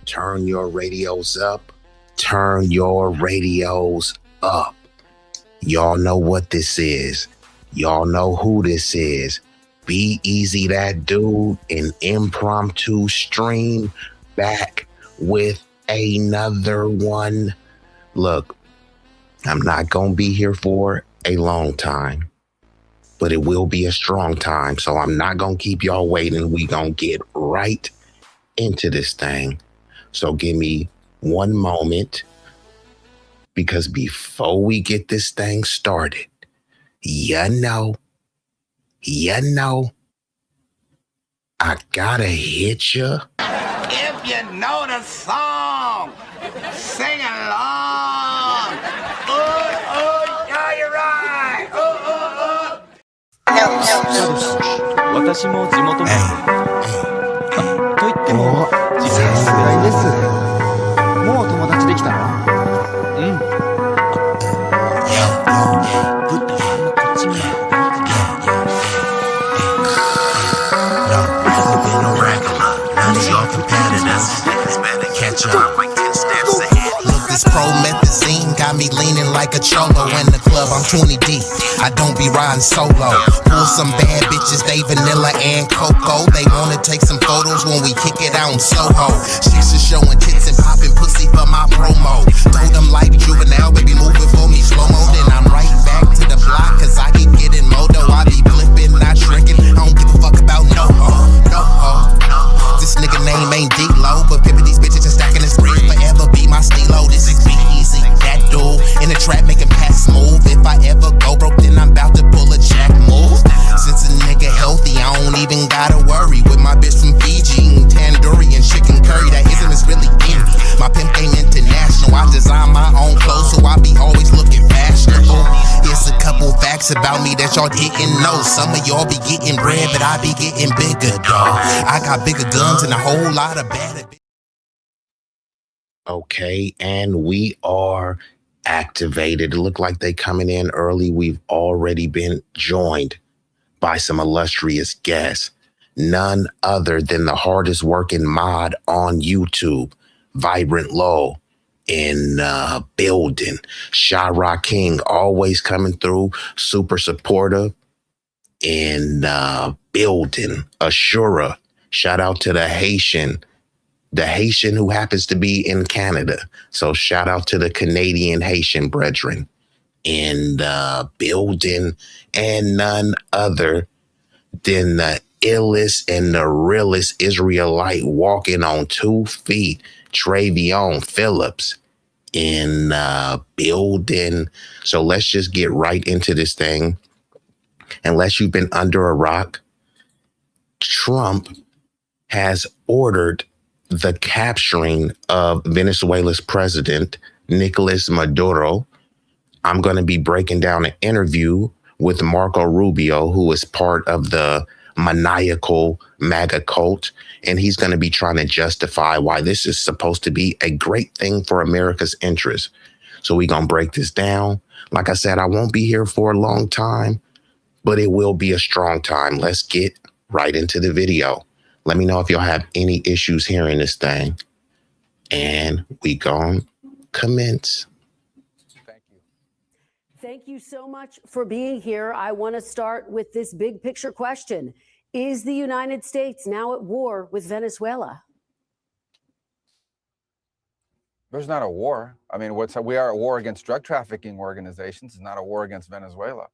Turn your radios up. Turn your radios up. Y'all know what this is. Y'all know who this is. B-Eazy Dat Dude, an impromptu stream, back with another one. Look, I'm not going to be here for a long time, but it will be a strong time. So I'm not going to keep y'all waiting. We going to get right into this thing. So give me one moment, because before we get this thing started, you know, I gotta hit you. If you know the song, sing along. Yeah, you're right. 私も地元民と言っても時間ぐらいです。もう友達できたの？うん。ぶっとこっち見ない。Look, this promethazine got me leaning like a cholo in the club. I'm 20 deep. I don't be riding solo. Pull some bad bitches, they vanilla and cocoa. They wanna take some photos when we kick it out in Soho. Chicks are showing tits and popping pussy for my promo. Told them like juvenile, baby, moving for me slow-mo. Then I'm right back to the block, cause I keep getting moto. I be flipping, not shrinking. I don't give a fuck about no-ho. This nigga name ain't D-Lo, but pimpin' these bitches and stacking this bread forever be my stilo. This is B-Eazy Dat Dude in the trap making pass smooth. If I ever go broke, then I'm about to pull a jack move. Since a nigga healthy, I don't even gotta worry. With my bitch from Fiji, eating tandoori and chicken curry. That ism is really in me. My pimp game international. I design my own clothes, so I be always looking fashionable. Here's a couple facts about me that y'all didn't know. Some of y'all be getting bread, but I be getting bigger, dawg. I got bigger guns and a whole lot of bad. Okay, and we are activated. It look like they coming in early. We've already been joined by some illustrious guests. None other than the hardest working mod on YouTube, Vibrant Low, in building. Shara King always coming through, super supportive in building. Ashura, shout out to the Haitian who happens to be in Canada. So shout out to the Canadian Haitian brethren in the building, and none other than the illest and the realest Israelite walking on 2 feet, Travion Phillips in the building. So let's just get right into this thing. Unless you've been under a rock, Trump has ordered the capturing of Venezuela's president, Nicolas Maduro. I'm going to be breaking down an interview with Marco Rubio, who is part of the maniacal MAGA cult, and he's going to be trying to justify why this is supposed to be a great thing for America's interest. So we're going to break this down. Like I said, I won't be here for a long time, but it will be a strong time. Let's get right into the video. Let me know if y'all have any issues hearing this thing. And we gon' commence. Thank you. Thank you so much for being here. I want to start with this big picture question. Is the United States now at war with Venezuela? There's not a war. I mean, we are at war against drug trafficking organizations. It's not a war against Venezuela.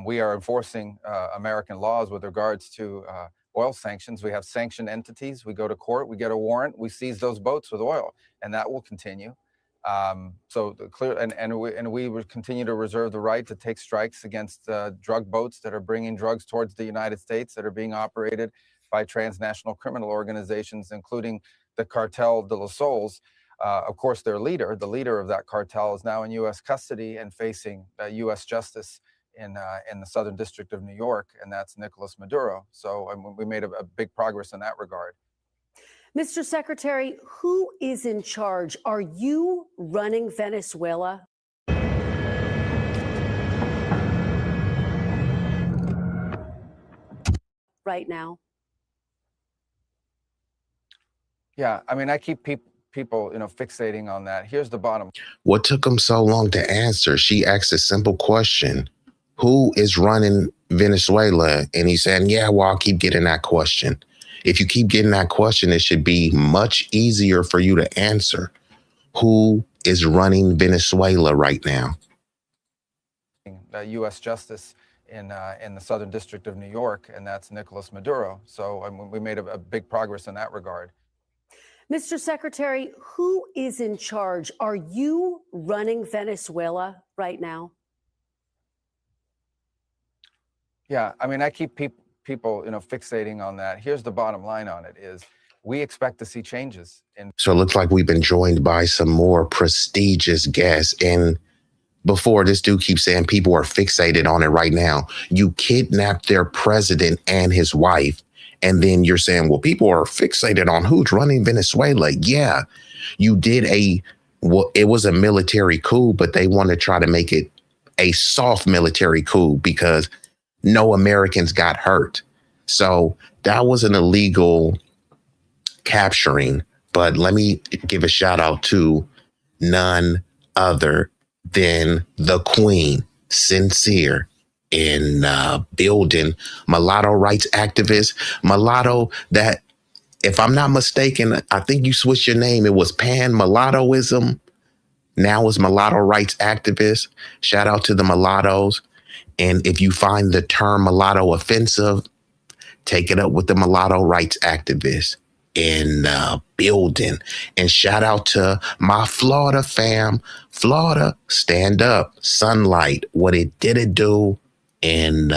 We are enforcing American laws with regards to oil sanctions. We have sanctioned entities. We go to court, we get a warrant, we seize those boats with oil, and that will continue. We will continue to reserve the right to take strikes against drug boats that are bringing drugs towards the United States that are being operated by transnational criminal organizations, including the Cartel de los Sols. Of course, the leader of that cartel, is now in U.S. custody and facing U.S. justice in the Southern District of New York, and that's Nicolas Maduro. So we made a big progress in that regard. Mr. Secretary, who is in charge? Are you running Venezuela? Right now? Yeah, I mean, I keep people, fixating on that. Here's the bottom. What took him so long to answer? She asked a simple question. Who is running Venezuela? And he's saying, yeah, well, I'll keep getting that question. If you keep getting that question, it should be much easier for you to answer. Who is running Venezuela right now? U.S. Justice in the Southern District of New York, and that's Nicolas Maduro. So we made a big progress in that regard. Mr. Secretary, who is in charge? Are you running Venezuela right now? Yeah, I mean, I keep people, fixating on that. Here's the bottom line on it is we expect to see changes. So it looks like we've been joined by some more prestigious guests. And before, this dude keeps saying people are fixated on it right now. You kidnapped their president and his wife. And then you're saying, well, people are fixated on who's running Venezuela. Yeah, you did it was a military coup, but they want to try to make it a soft military coup because no Americans got hurt. So that was an illegal capturing. But let me give a shout out to none other than the Queen, Sincere, in building, mulatto rights activist. Mulatto, that, if I'm not mistaken, I think you switched your name. It was Pan Mulattoism. Now it's mulatto rights activist. Shout out to the mulattoes. And if you find the term mulatto offensive, take it up with the mulatto rights activists in building. And shout out to my Florida fam. Florida, stand up. Sunlight, what it do in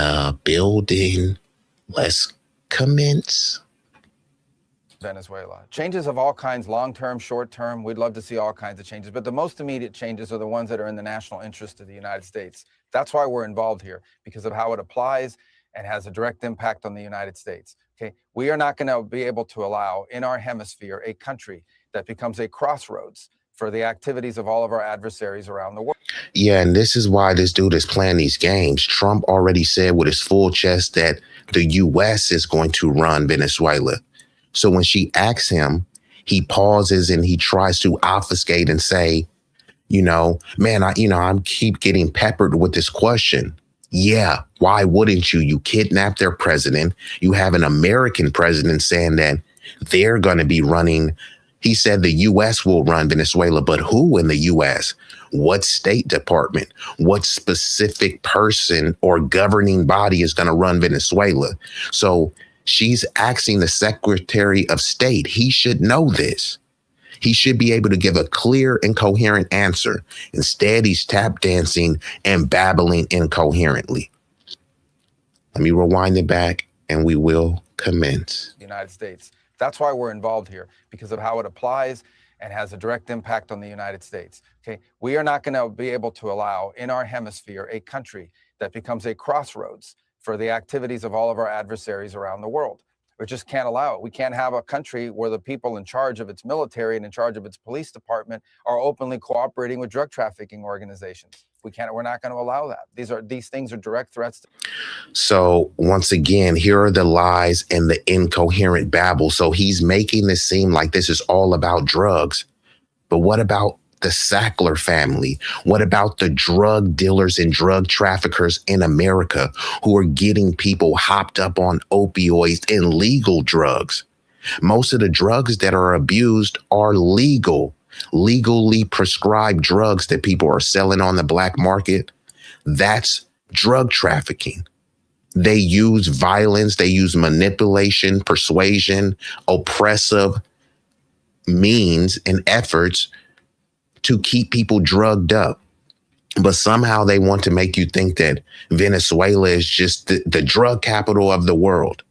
building. Let's commence. Venezuela. Changes of all kinds, long-term, short-term. We'd love to see all kinds of changes, but the most immediate changes are the ones that are in the national interest of the United States. That's why we're involved here, because of how it applies and has a direct impact on the United States. Okay, we are not going to be able to allow in our hemisphere a country that becomes a crossroads for the activities of all of our adversaries around the world. Yeah, and this is why this dude is playing these games. Trump already said with his full chest that the U.S. is going to run Venezuela. So when she asks him, he pauses and he tries to obfuscate and say, man, I keep getting peppered with this question. Yeah, why wouldn't you? You kidnapped their president. You have an American president saying that they're going to be running. He said the U.S. will run Venezuela, but who in the U.S.? What State Department? What specific person or governing body is going to run Venezuela? So she's asking the Secretary of State. He should know this. He should be able to give a clear and coherent answer. Instead, he's tap dancing and babbling incoherently. Let me rewind it back and we will commence. United States. That's why we're involved here, because of how it applies and has a direct impact on the United States. Okay, we are not going to be able to allow in our hemisphere a country that becomes a crossroads for the activities of all of our adversaries around the world. We just can't allow it. We can't have a country where the people in charge of its military and in charge of its police department are openly cooperating with drug trafficking organizations. We're not going to allow that. These things are direct threats. So once again, here are the lies and the incoherent babble. So he's making this seem like this is all about drugs. But what about the Sackler family? What about the drug dealers and drug traffickers in America who are getting people hopped up on opioids and legal drugs? Most of the drugs that are abused are legally prescribed drugs that people are selling on the black market. That's drug trafficking. They use violence, they use manipulation, persuasion, oppressive means and efforts to keep people drugged up. But somehow they want to make you think that Venezuela is just the drug capital of the world.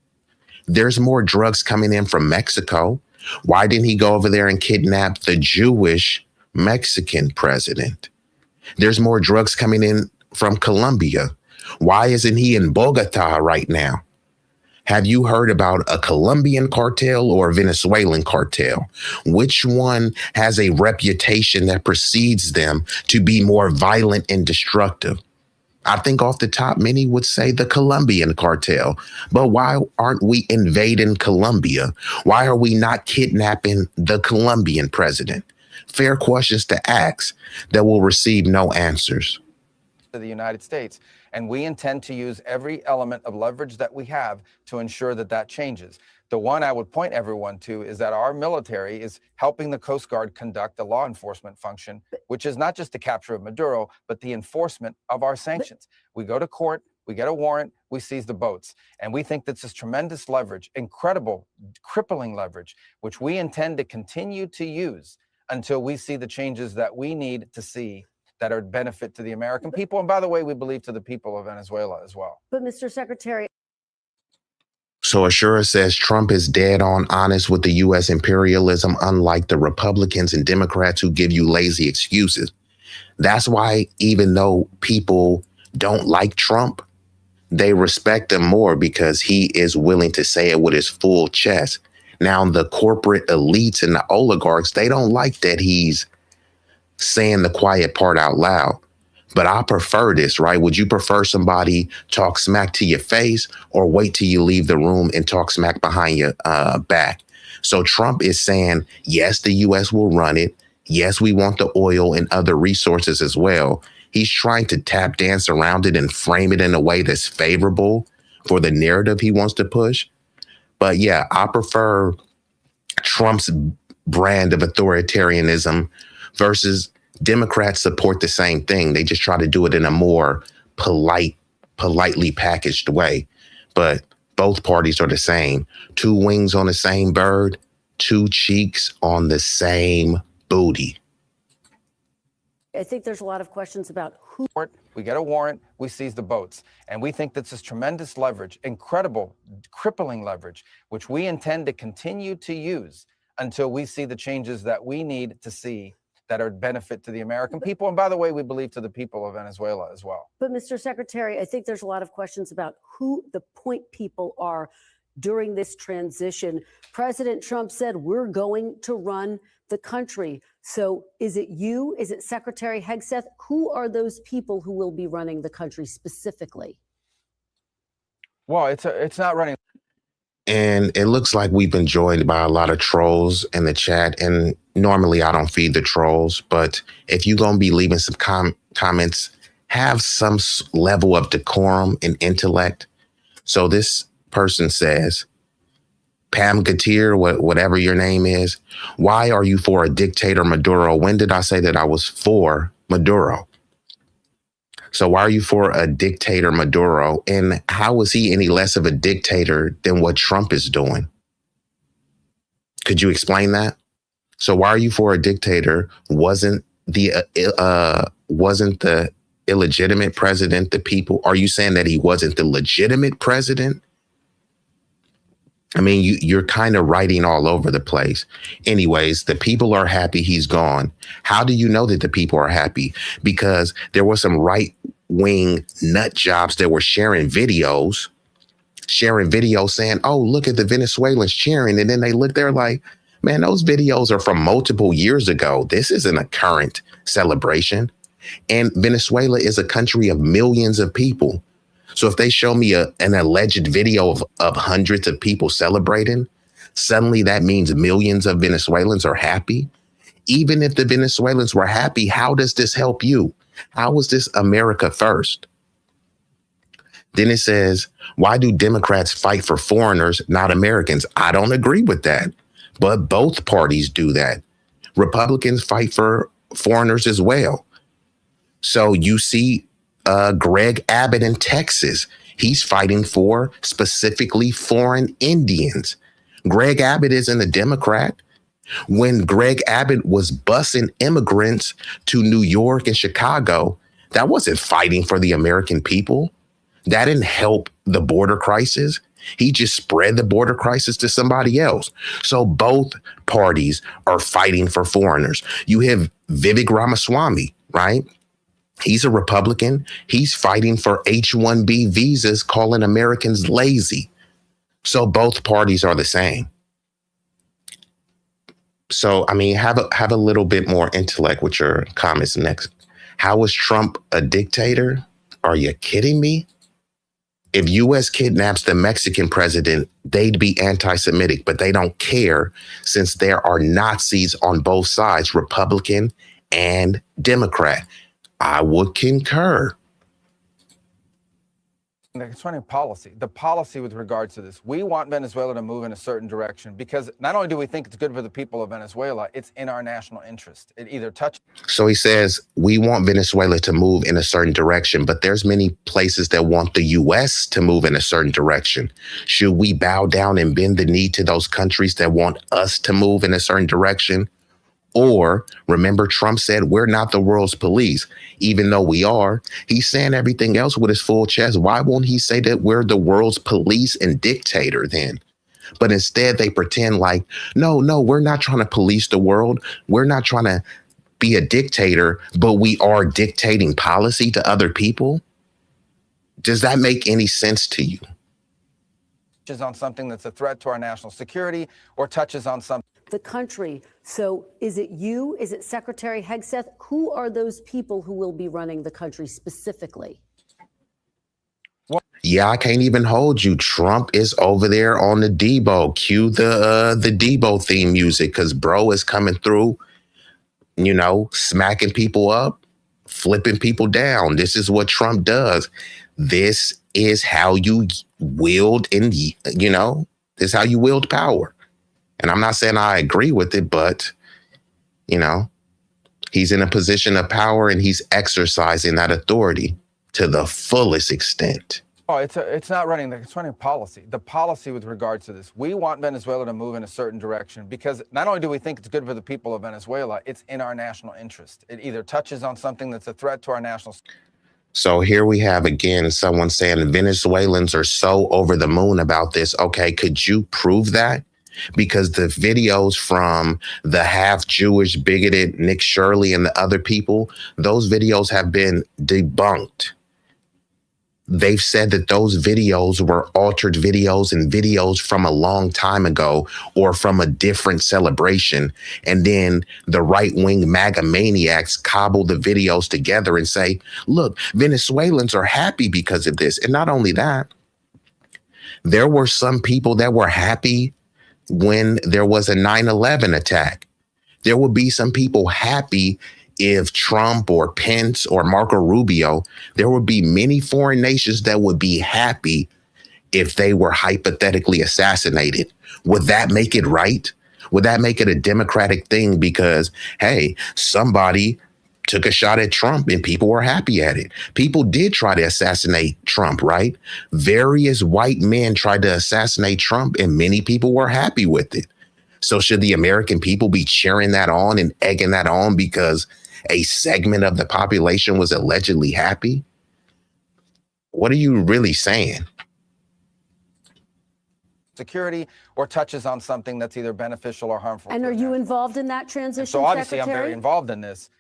There's more drugs coming in from Mexico. Why didn't he go over there and kidnap the Jewish Mexican president? There's more drugs coming in from Colombia. Why isn't he in Bogota right now? Have you heard about a Colombian cartel or a Venezuelan cartel? Which one has a reputation that precedes them to be more violent and destructive? I think off the top, many would say the Colombian cartel. But why aren't we invading Colombia? Why are we not kidnapping the Colombian president? Fair questions to ask that will receive no answers. To the United States. And we intend to use every element of leverage that we have to ensure that that changes. The one I would point everyone to is that our military is helping the Coast Guard conduct a law enforcement function, which is not just the capture of Maduro, but the enforcement of our sanctions. We go to court, we get a warrant, we seize the boats. And we think that's this tremendous leverage, incredible, crippling leverage, which we intend to continue to use until we see the changes that we need to see that are benefit to the American people. And by the way, we believe to the people of Venezuela as well. But Mr. Secretary. So Ashura says Trump is dead on honest with the U.S. imperialism, unlike the Republicans and Democrats who give you lazy excuses. That's why even though people don't like Trump, they respect him more because he is willing to say it with his full chest. Now, the corporate elites and the oligarchs, they don't like that he's saying the quiet part out loud. But I prefer this, right? Would you prefer somebody talk smack to your face or wait till you leave the room and talk smack behind your back? So Trump is saying, yes, the U.S. will run it. Yes, we want the oil and other resources as well. He's trying to tap dance around it and frame it in a way that's favorable for the narrative he wants to push. But yeah, I prefer Trump's brand of authoritarianism versus Democrats support the same thing. They just try to do it in a more politely packaged way. But both parties are the same. Two wings on the same bird, two cheeks on the same booty. I think there's a lot of questions about who. We get a warrant, we seize the boats. And we think that's this tremendous leverage, incredible, crippling leverage, which we intend to continue to use until we see the changes that we need to see that are benefit to the American people. And by the way, we believe to the people of Venezuela as well. But Mr. Secretary, I think there's a lot of questions about who the point people are during this transition. President Trump said, we're going to run the country. So is it you? Is it Secretary Hegseth? Who are those people who will be running the country specifically? Well, it's not running. And it looks like we've been joined by a lot of trolls in the chat. And normally I don't feed the trolls, but if you're going to be leaving some comments, have some level of decorum and intellect. So this person says, Pam Gatir, whatever your name is, why are you for a dictator Maduro? When did I say that I was for Maduro? So why are you for a dictator Maduro? And how is he any less of a dictator than what Trump is doing? Could you explain that? So why are you for a dictator? Wasn't the illegitimate president the people? Are you saying that he wasn't the legitimate president? I mean, you're kind of writing all over the place. Anyways, the people are happy he's gone. How do you know that the people are happy? Because there were some right-wing nut jobs that were sharing videos saying, oh, look at the Venezuelans cheering. And then they look there like, man, those videos are from multiple years ago. This isn't a current celebration. And Venezuela is a country of millions of people. So if they show me an alleged video of hundreds of people celebrating, suddenly that means millions of Venezuelans are happy. Even if the Venezuelans were happy, how does this help you? How is this America first? Then it says, why do Democrats fight for foreigners, not Americans? I don't agree with that, but both parties do that. Republicans fight for foreigners as well. So you see Greg Abbott in Texas, he's fighting for specifically foreign Indians. Greg Abbott isn't a Democrat. When Greg Abbott was busing immigrants to New York and Chicago, that wasn't fighting for the American people. That didn't help the border crisis. He just spread the border crisis to somebody else. So both parties are fighting for foreigners. You have Vivek Ramaswamy, right? He's a Republican. He's fighting for H-1B visas, calling Americans lazy. So both parties are the same. So, I mean, have a little bit more intellect with your comments next. How is Trump a dictator? Are you kidding me? If U.S. kidnaps the Mexican president, they'd be anti-Semitic, but they don't care since there are Nazis on both sides, Republican and Democrat. I would concur. Concerning policy, the policy with regards to this, we want Venezuela to move in a certain direction because not only do we think it's good for the people of Venezuela, it's in our national interest. It either touches. So he says, we want Venezuela to move in a certain direction, but there's many places that want the U.S. to move in a certain direction. Should we bow down and bend the knee to those countries that want us to move in a certain direction? Or remember, Trump said we're not the world's police, even though we are. He's saying everything else with his full chest. Why won't he say that we're the world's police and dictator then? But instead they pretend like, no, we're not trying to police the world. We're not trying to be a dictator, but we are dictating policy to other people. Does that make any sense to you? Touches on something that's a threat to our national security or touches on something. The country. So is it you? Is it Secretary Hegseth? Who are those people who will be running the country specifically? Yeah, I can't even hold you. Trump is over there on the Debo. Cue the Debo theme music because bro is coming through, smacking people up, flipping people down. This is what Trump does. This is how you wield this is how you wield power. And I'm not saying I agree with it, but, he's in a position of power and he's exercising that authority to the fullest extent. Oh, it's not running. It's running policy. The policy with regards to this, we want Venezuela to move in a certain direction because not only do we think it's good for the people of Venezuela, it's in our national interest. It either touches on something that's a threat to our national. So here we have again someone saying Venezuelans are so over the moon about this. Okay, could you prove that? Because the videos from the half Jewish bigoted Nick Shirley and the other people, those videos have been debunked. They've said that those videos were altered videos and videos from a long time ago or from a different celebration. And then the right-wing MAGA maniacs cobble the videos together and say, look, Venezuelans are happy because of this. And not only that, there were some people that were happy when there was a 9/11 attack. There would be some people happy if Trump or Pence or Marco Rubio, there would be many foreign nations that would be happy if they were hypothetically assassinated. Would that make it right? Would that make it a democratic thing? Because, hey, somebody took a shot at Trump and people were happy at it. People did try to assassinate Trump, right? Various white men tried to assassinate Trump and many people were happy with it. So should the American people be cheering that on and egging that on because a segment of the population was allegedly happy? What are you really saying? Security or touches on something that's either beneficial or harmful. And are you involved in that transition, and so obviously Secretary? I'm very involved in this.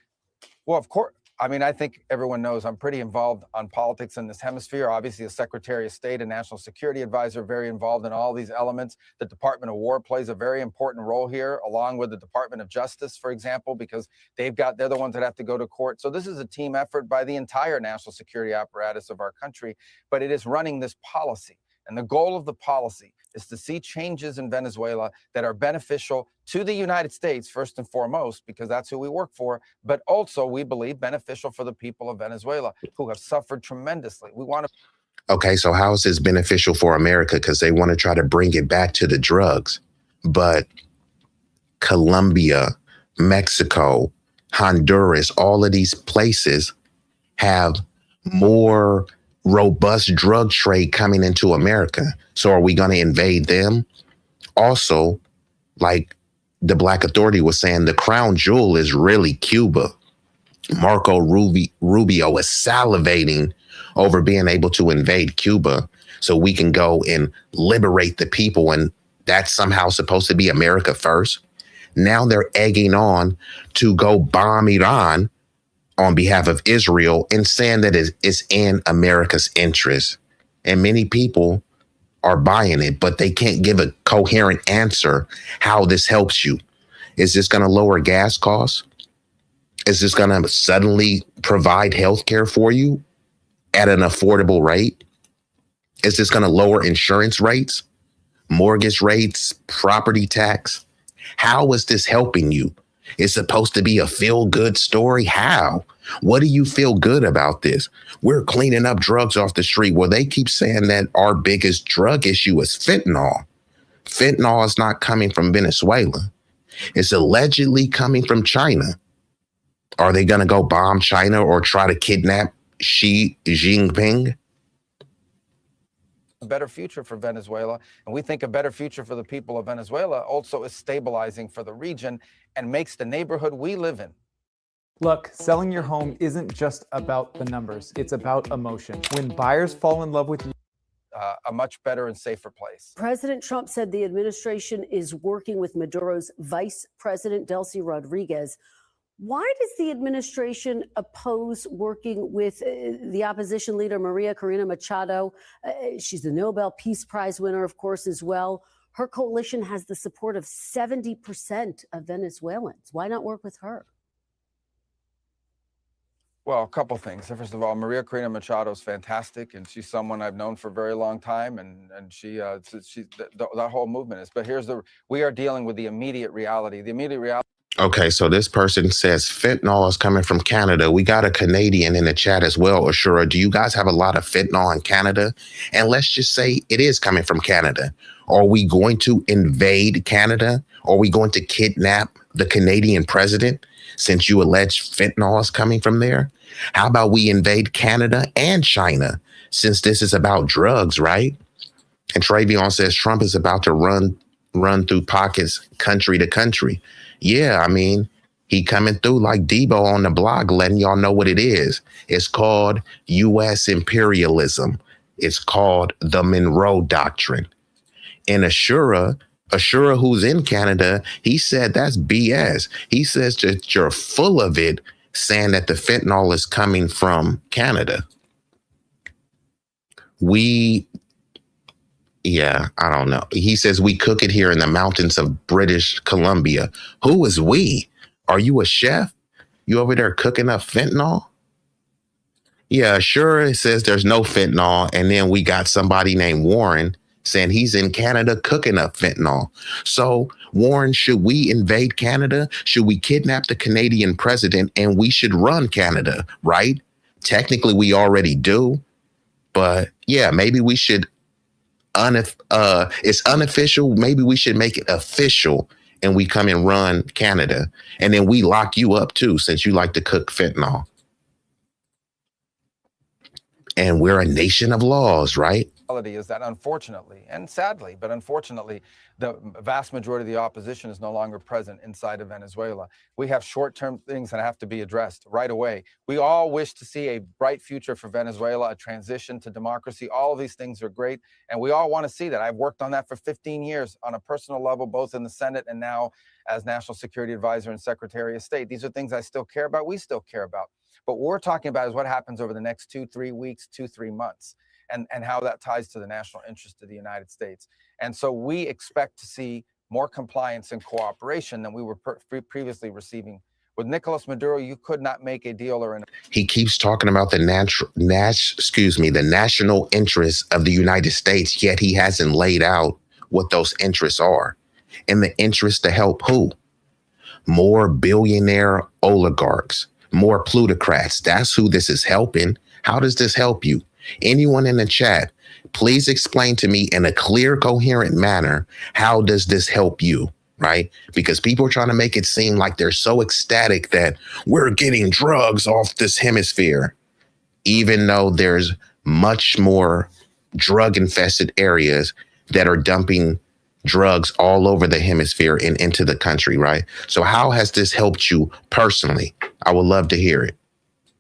Well, of course. I mean, I think everyone knows I'm pretty involved on politics in this hemisphere. Obviously, a Secretary of State and National Security Advisor, very involved in all these elements. The Department of War plays a very important role here, along with the Department of Justice, for example, because they're the ones that have to go to court. So this is a team effort by the entire national security apparatus of our country, but it is running this policy. And the goal of the policy is to see changes in Venezuela that are beneficial to the United States, first and foremost, because that's who we work for, but also, we believe, beneficial for the people of Venezuela who have suffered tremendously. We want to. Okay, so how is this beneficial for America? Because they want to try to bring it back to the drugs. But Colombia, Mexico, Honduras, all of these places have more robust drug trade coming into America. So are we going to invade them? Also, like the Black Authority was saying, the crown jewel is really Cuba. Marco Rubio is salivating over being able to invade Cuba so we can go and liberate the people. And that's somehow supposed to be America first. Now they're egging on to go bomb Iran on behalf of Israel and saying that it's in America's interest. And many people are buying it, but they can't give a coherent answer how this helps you. Is this going to lower gas costs? Is this going to suddenly provide health care for you? at an affordable rate? Is this going to lower insurance rates, mortgage rates, property tax? How is this helping you? It's supposed to be a feel-good story. How? What do you feel good about this? We're cleaning up drugs off the street. Well, they keep saying that our biggest drug issue is fentanyl. Fentanyl is not coming from Venezuela. It's allegedly coming from China. Are they going to go bomb China or try to kidnap Xi Jinping? A better future for Venezuela. And we think a better future for the people of Venezuela also is stabilizing for the region and makes the neighborhood we live in. Look, selling your home isn't just about the numbers. It's about emotion. When buyers fall in love with you, a much better and safer place. President Trump said the administration is working with Maduro's Vice President, Delcy Rodriguez. Why does the administration oppose working with the opposition leader, Maria Corina Machado? She's the Nobel Peace Prize winner, of course, as well. Her coalition has the support of 70% of Venezuelans. Why not work with her? Well, a couple things. First of all, Maria Corina Machado is fantastic, and she's someone I've known for a very long time, and that whole movement is. But we are dealing with the immediate reality. The immediate reality. Okay, so this person says fentanyl is coming from Canada. We got a Canadian in the chat as well. Ashura, do you guys have a lot of fentanyl in Canada? And let's just say it is coming from Canada. Are we going to invade Canada? Are we going to kidnap the Canadian president since you allege fentanyl is coming from there? How about we invade Canada and China since this is about drugs, right? And Travion says Trump is about to run through pockets country to country. Yeah, I mean, he coming through like Debo on the blog, letting y'all know what it is. It's called U.S. imperialism. It's called the Monroe Doctrine. And Ashura, who's in Canada, he said that's BS. He says that you're full of it, saying that the fentanyl is coming from Canada. I don't know. He says we cook it here in the mountains of British Columbia. Who is we? Are you a chef? You over there cooking up fentanyl? Yeah, sure. It says there's no fentanyl. And then we got somebody named Warren saying he's in Canada cooking up fentanyl. So, Warren, should we invade Canada? Should we kidnap the Canadian president and we should run Canada, right? Technically, we already do. But yeah, maybe we should. It's unofficial. Maybe we should make it official and we come and run Canada. And then we lock you up, too, since you like to cook fentanyl. And we're a nation of laws, right? Is that unfortunately, and sadly, but unfortunately, the vast majority of the opposition is no longer present inside of Venezuela. We have short-term things that have to be addressed right away. We all wish to see a bright future for Venezuela, a transition to democracy. All of these things are great, and we all want to see that. I've worked on that for 15 years on a personal level, both in the Senate and now as National Security Advisor and Secretary of State. These are things I still care about. We still care about. But what we're talking about is what happens over the next 2-3 weeks, 2-3 months. And how that ties to the national interest of the United States. And so we expect to see more compliance and cooperation than we were previously receiving. With Nicolas Maduro, you could not make a deal or He keeps talking about the national interests of the United States, yet he hasn't laid out what those interests are. And the interest to help who? More billionaire oligarchs, more plutocrats. That's who this is helping. How does this help you? Anyone in the chat, please explain to me in a clear, coherent manner, how does this help you, right? Because people are trying to make it seem like they're so ecstatic that we're getting drugs off this hemisphere, even though there's much more drug-infested areas that are dumping drugs all over the hemisphere and into the country, right? So how has this helped you personally? I would love to hear it.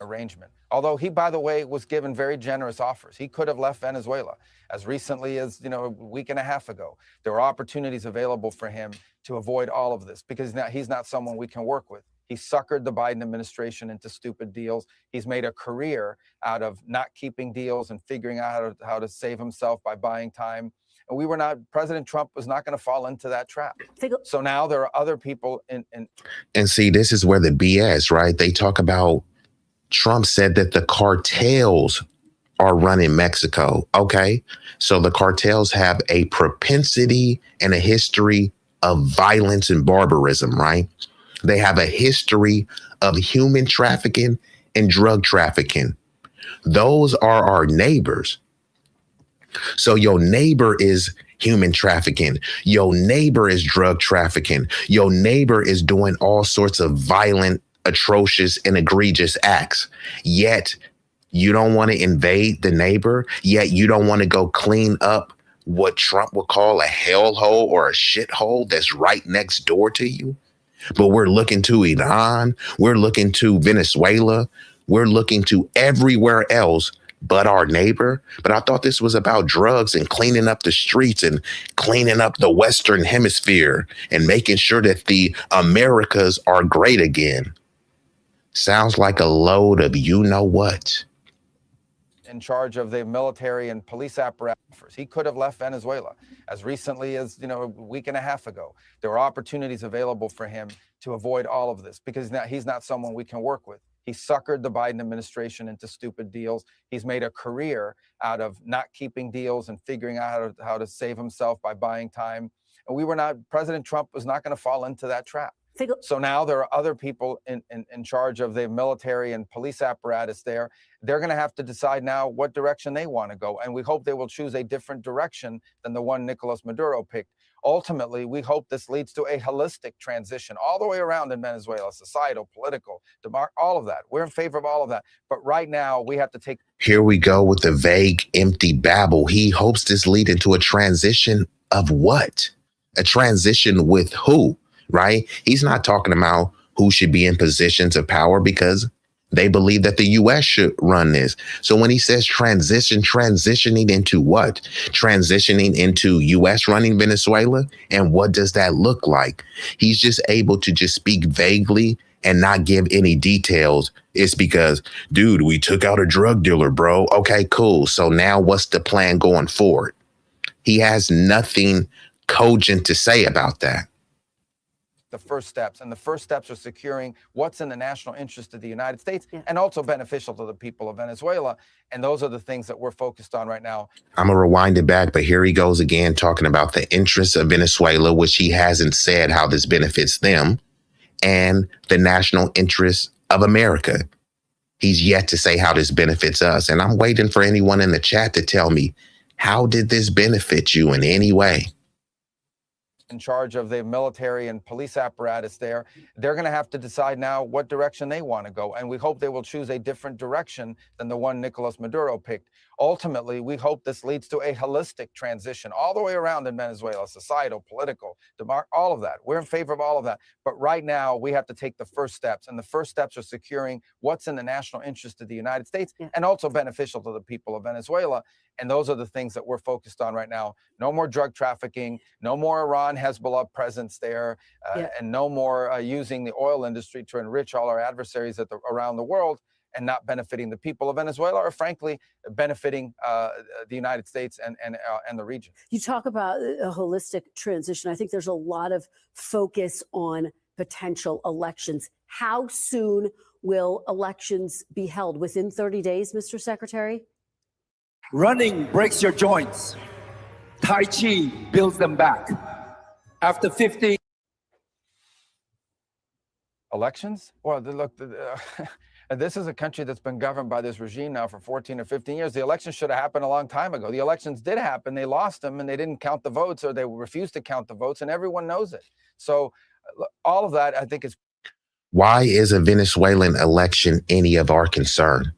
Arrangement. Although he, by the way, was given very generous offers. He could have left Venezuela as recently as, a week and a half ago. There were opportunities available for him to avoid all of this because now he's not someone we can work with. He suckered the Biden administration into stupid deals. He's made a career out of not keeping deals and figuring out how to save himself by buying time. And President Trump was not going to fall into that trap. So now there are other people And see, this is where the BS, right? They talk about Trump said that the cartels are running Mexico. Okay. So the cartels have a propensity and a history of violence and barbarism, right? They have a history of human trafficking and drug trafficking. Those are our neighbors. So your neighbor is human trafficking. Your neighbor is drug trafficking. Your neighbor is doing all sorts of violent, atrocious, and egregious acts. Yet you don't want to invade the neighbor. Yet you don't want to go clean up what Trump would call a hellhole or a shithole that's right next door to you. But we're looking to Iran. We're looking to Venezuela. We're looking to everywhere else but our neighbor. But I thought this was about drugs and cleaning up the streets and cleaning up the Western Hemisphere and making sure that the Americas are great again. Sounds like a load of you know what. In charge of the military and police apparatus. He could have left Venezuela as recently as, a week and a half ago. There were opportunities available for him to avoid all of this because now he's not someone we can work with. He suckered the Biden administration into stupid deals. He's made a career out of not keeping deals and figuring out how to save himself by buying time. And President Trump was not going to fall into that trap. So now there are other people in charge of the military and police apparatus there. They're going to have to decide now what direction they want to go. And we hope they will choose a different direction than the one Nicolas Maduro picked. Ultimately, we hope this leads to a holistic transition all the way around in Venezuela, societal, political, all of that. We're in favor of all of that. But right now, we have to take. Here we go with the vague, empty babble. He hopes this lead into a transition of what? A transition with who? Right? He's not talking about who should be in positions of power because they believe that the U.S. should run this. So when he says transitioning into what? Transitioning into U.S. running Venezuela? And what does that look like? He's just able to just speak vaguely and not give any details. It's because, dude, we took out a drug dealer, bro. Okay, cool. So now what's the plan going forward? He has nothing cogent to say about that. The first steps, and the first steps are securing what's in the national interest of the United States and also beneficial to the people of Venezuela. And those are the things that we're focused on right now. I'm going to rewind it back, but here he goes again talking about the interests of Venezuela, which he hasn't said how this benefits them, and the national interests of America. He's yet to say how this benefits us. And I'm waiting for anyone in the chat to tell me, how did this benefit you in any way? In charge of the military and police apparatus there, they're going to have to decide now what direction they want to go. And we hope they will choose a different direction than the one Nicolas Maduro picked. Ultimately, we hope this leads to a holistic transition all the way around in Venezuela, societal, political, all of that. We're in favor of all of that. But right now, we have to take the first steps. And the first steps are securing what's in the national interest of the United States and also beneficial to the people of Venezuela. And those are the things that we're focused on right now. No more drug trafficking, no more Iran Hezbollah presence there, and no more using the oil industry to enrich all our adversaries around the world and not benefiting the people of Venezuela, or frankly, benefiting the United States and the region. You talk about a holistic transition. I think there's a lot of focus on potential elections. How soon will elections be held? Within 30 days, Mr. Secretary? Running breaks your joints. Tai Chi builds them back. After 15 elections? Well, look, this is a country that's been governed by this regime now for 14 or 15 years. The elections should have happened a long time ago. The elections did happen. They lost them and they didn't count the votes, or they refused to count the votes, and everyone knows it. So all of that, I think, is. Why is a Venezuelan election any of our concern?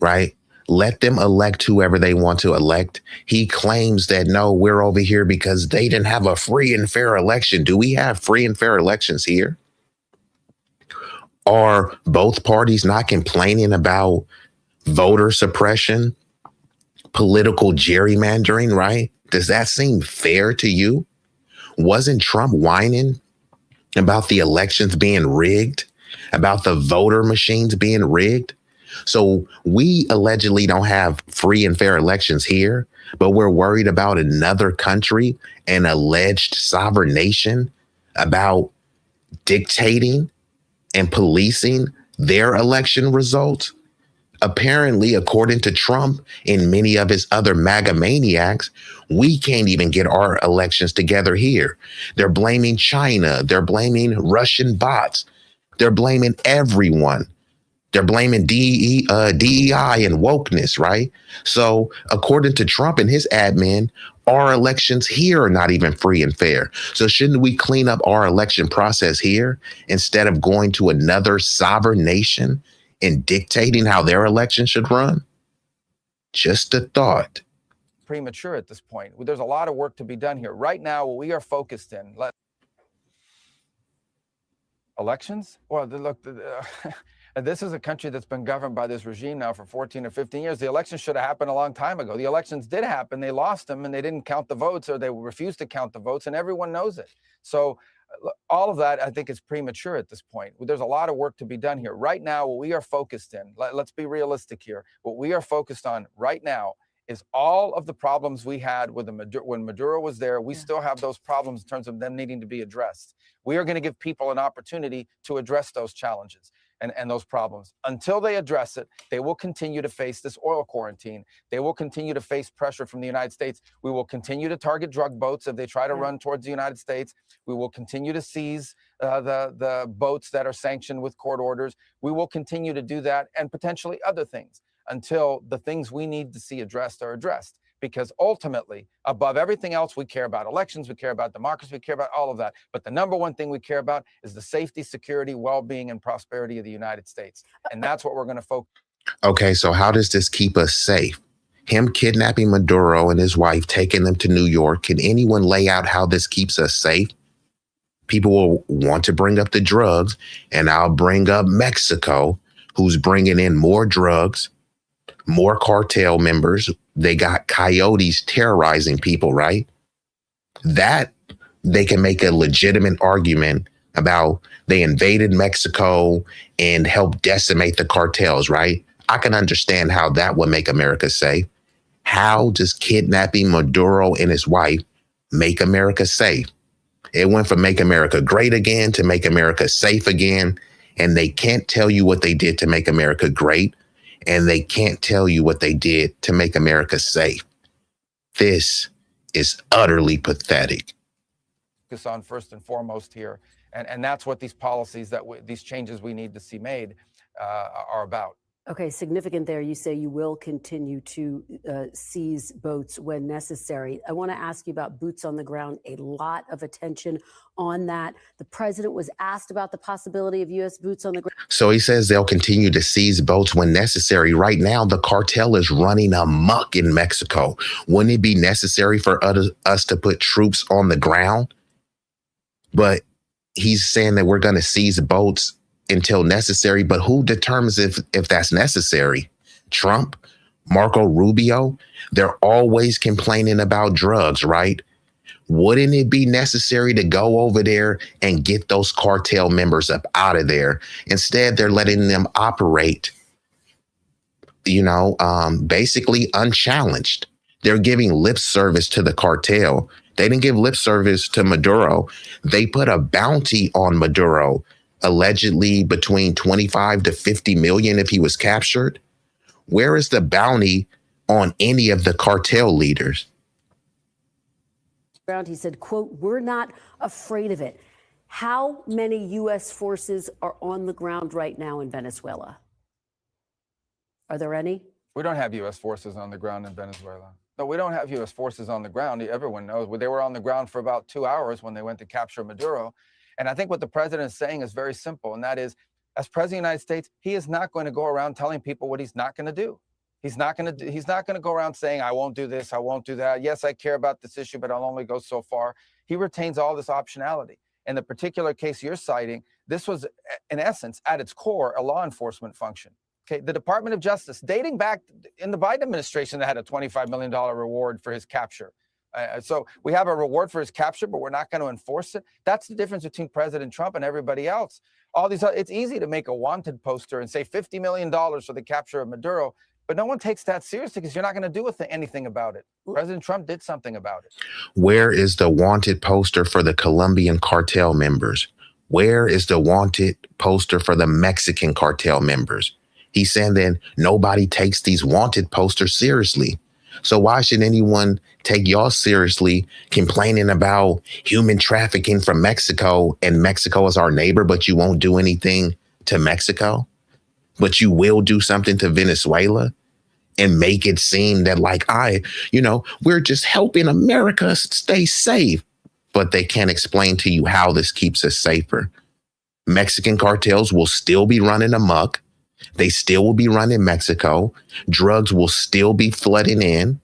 Right? Let them elect whoever they want to elect. He claims that, no, we're over here because they didn't have a free and fair election. Do we have free and fair elections here? Are both parties not complaining about voter suppression, political gerrymandering, right? Does that seem fair to you? Wasn't Trump whining about the elections being rigged, about the voter machines being rigged? So we allegedly don't have free and fair elections here, but we're worried about another country, an alleged sovereign nation, about dictating and policing their election results. Apparently, according to Trump and many of his other MAGA maniacs, we can't even get our elections together here. They're blaming China. They're blaming Russian bots. They're blaming everyone. They're blaming DEI and wokeness, right? So according to Trump and his admin, our elections here are not even free and fair. So shouldn't we clean up our election process here instead of going to another sovereign nation and dictating how their election should run? Just a thought. Premature at this point. There's a lot of work to be done here. Right now, what we are focused in, elections? Well, look, this is a country that's been governed by this regime now for 14 or 15 years. The elections should have happened a long time ago. The elections did happen. They lost them and they didn't count the votes, or they refused to count the votes, and everyone knows it. So all of that, I think, is premature at this point. There's a lot of work to be done here. Right now, what we are focused in, let's be realistic here. What we are focused on right now is all of the problems we had with when Maduro was there. We still have those problems in terms of them needing to be addressed. We are going to give people an opportunity to address those challenges and those problems. Until they address it, they will continue to face this oil quarantine. They will continue to face pressure from the United States. We will continue to target drug boats if they try to run towards the United States. We will continue to seize the boats that are sanctioned with court orders. We will continue to do that, and potentially other things, until the things we need to see addressed are addressed. Because ultimately, above everything else, we care about elections, we care about democracy, we care about all of that. But the number one thing we care about is the safety, security, well-being, and prosperity of the United States. And that's what we're going to focus. Okay, so how does this keep us safe? Him kidnapping Maduro and his wife, taking them to New York. Can anyone lay out how this keeps us safe? People will want to bring up the drugs, and I'll bring up Mexico, who's bringing in more drugs, more cartel members. They got coyotes terrorizing people, right? That they can make a legitimate argument about they invaded Mexico and helped decimate the cartels, right? I can understand how that would make America safe. How does kidnapping Maduro and his wife make America safe? It went from make America great again to make America safe again. And they can't tell you what they did to make America great. And they can't tell you what they did to make America safe. This is utterly pathetic. Focus on first and foremost here. And that's what these policies, these changes we need to see made are about. Okay, significant there. You say you will continue to seize boats when necessary. I want to ask you about boots on the ground. A lot of attention on that. The president was asked about the possibility of U.S. boots on the ground. So he says they'll continue to seize boats when necessary. Right now, the cartel is running amok in Mexico. Wouldn't it be necessary for us to put troops on the ground? But he's saying that we're going to seize boats until necessary. But who determines if that's necessary? Trump? Marco Rubio? They're always complaining about drugs, right? Wouldn't it be necessary to go over there and get those cartel members up out of there? Instead, they're letting them operate, basically unchallenged. They're giving lip service to the cartel. They didn't give lip service to Maduro. They put a bounty on Maduro, allegedly between 25 to 50 million if he was captured. Where is the bounty on any of the cartel leaders? He said, quote, "We're not afraid of it." How many U.S. forces are on the ground right now in Venezuela? Are there any? We don't have U.S. forces on the ground in Venezuela. No, we don't have U.S. forces on the ground. Everyone knows. They were on the ground for about 2 hours when they went to capture Maduro. And I think what the president is saying is very simple, and that is, as president of the United States, he is not going to go around telling people what he's not going to do. He's not going to go around saying, I won't do this, I won't do that. Yes, I care about this issue, but I'll only go so far. He retains all this optionality. In the particular case you're citing, this was, in essence, at its core, a law enforcement function. Okay, the Department of Justice, dating back in the Biden administration, that had a $25 million reward for his capture. So we have a reward for his capture, but we're not going to enforce it. That's the difference between President Trump and everybody else. It's easy to make a wanted poster and say $50 million for the capture of Maduro, but no one takes that seriously because you're not going to do anything about it. President Trump did something about it. Where is the wanted poster for the Colombian cartel members? Where is the wanted poster for the Mexican cartel members? He's saying that nobody takes these wanted posters seriously. So why should anyone take y'all seriously complaining about human trafficking from Mexico, and Mexico is our neighbor, but you won't do anything to Mexico, but you will do something to Venezuela and make it seem that like, we're just helping America stay safe, but they can't explain to you how this keeps us safer. Mexican cartels will still be running amok. They still will be running Mexico. Drugs will still be flooding in.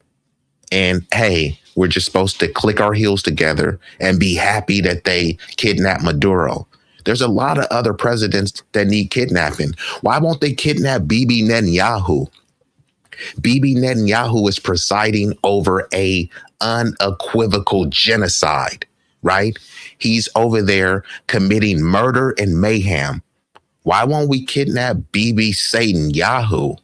And hey, we're just supposed to click our heels together and be happy that they kidnapped Maduro. There's a lot of other presidents that need kidnapping. Why won't they kidnap Bibi Netanyahu? Bibi Netanyahu is presiding over a unequivocal genocide, right? He's over there committing murder and mayhem. Why won't we kidnap Bibi Satan Yahoo?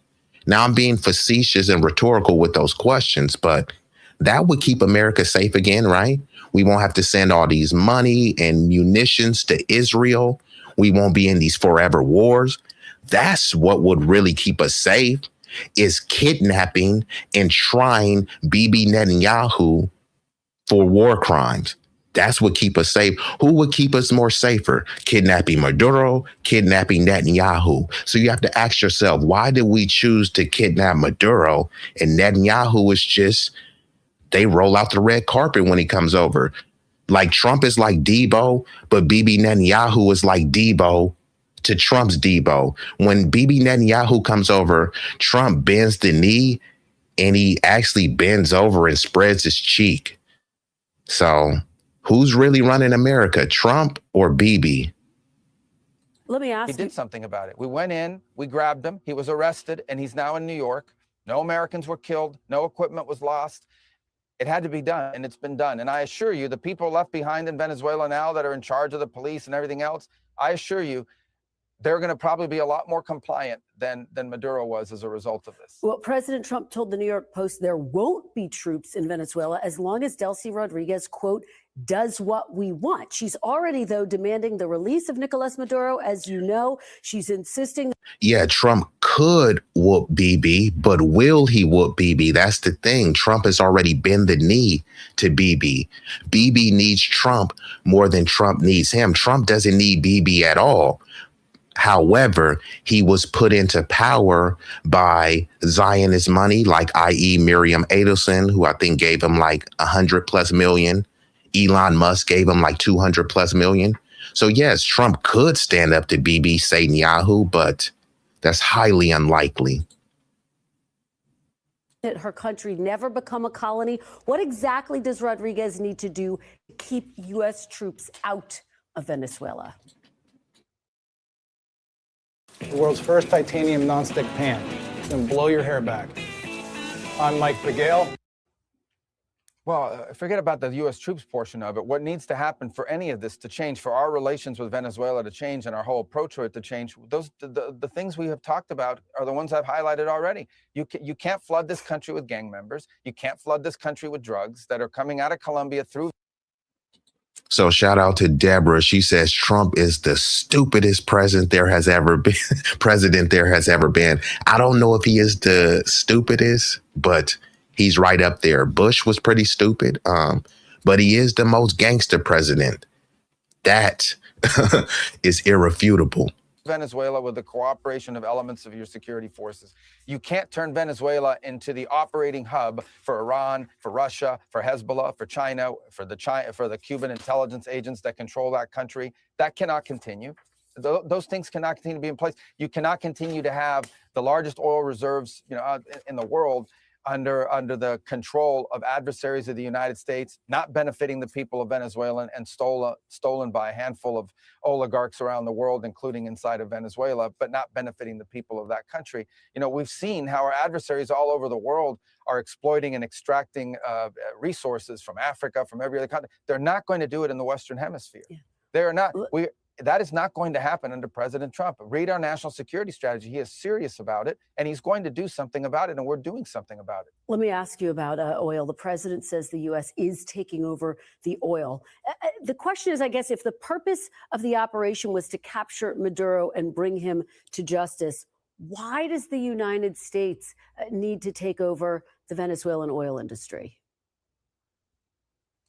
Now I'm being facetious and rhetorical with those questions, but that would keep America safe again, right? We won't have to send all these money and munitions to Israel. We won't be in these forever wars. That's what would really keep us safe, is kidnapping and trying Bibi Netanyahu for war crimes. That's what keep us safe. Who would keep us more safer? Kidnapping Maduro, kidnapping Netanyahu. So you have to ask yourself, why did we choose to kidnap Maduro? And Netanyahu is just, they roll out the red carpet when he comes over. Like Trump is like Debo, but Bibi Netanyahu is like Debo to Trump's Debo. When Bibi Netanyahu comes over, Trump bends the knee and he actually bends over and spreads his cheek. So who's really running America, Trump or Bibi? Let me ask you. He did something about it. We went in, we grabbed him, he was arrested, and he's now in New York. No Americans were killed, no equipment was lost. It had to be done, and it's been done. And I assure you, the people left behind in Venezuela now that are in charge of the police and everything else, I assure you, they're going to probably be a lot more compliant than Maduro was as a result of this. Well, President Trump told the New York Post there won't be troops in Venezuela as long as Delcy Rodriguez, quote, does what we want. She's already, though, demanding the release of Nicolas Maduro. As you know, she's insisting. Yeah, Trump could whoop Bibi, but will he whoop Bibi? That's the thing. Trump has already bent the knee to Bibi. Bibi needs Trump more than Trump needs him. Trump doesn't need Bibi at all. However, he was put into power by Zionist money, like i.e. Miriam Adelson, who I think gave him like 100+ million. Elon Musk gave him like 200+ million. So yes, Trump could stand up to Bibi Netanyahu, but that's highly unlikely. Her country never become a colony. What exactly does Rodriguez need to do to keep U.S. troops out of Venezuela? The world's first titanium nonstick pan. It's going to blow your hair back. I'm Mike Pagale. Well, forget about the U.S. troops portion of it. What needs to happen for any of this to change, for our relations with Venezuela to change and our whole approach to it to change, the things we have talked about are the ones I've highlighted already. You can't flood this country with gang members. You can't flood this country with drugs that are coming out of Colombia through. So shout out to Deborah. She says Trump is the stupidest president there has ever been. I don't know if he is the stupidest, but he's right up there. Bush was pretty stupid, but he is the most gangster president. That is irrefutable. Venezuela with the cooperation of elements of your security forces. You can't turn Venezuela into the operating hub for Iran, for Russia, for Hezbollah, for China, for the Cuban intelligence agents that control that country. That cannot continue. Those things cannot continue to be in place. You cannot continue to have the largest oil reserves, in the world under the control of adversaries of the United States, not benefiting the people of Venezuela and stolen by a handful of oligarchs around the world, including inside of Venezuela, but not benefiting the people of that country. We've seen how our adversaries all over the world are exploiting and extracting resources from Africa, from every other country. They're not going to do it in the Western Hemisphere. Yeah. They are not. That is not going to happen under President Trump. Read our national security strategy. He is serious about it, and he's going to do something about it, and we're doing something about it. Let me ask you about oil. The president says the U.S. is taking over the oil. The question is, I guess, if the purpose of the operation was to capture Maduro and bring him to justice, Why does the United States need to take over the Venezuelan oil industry?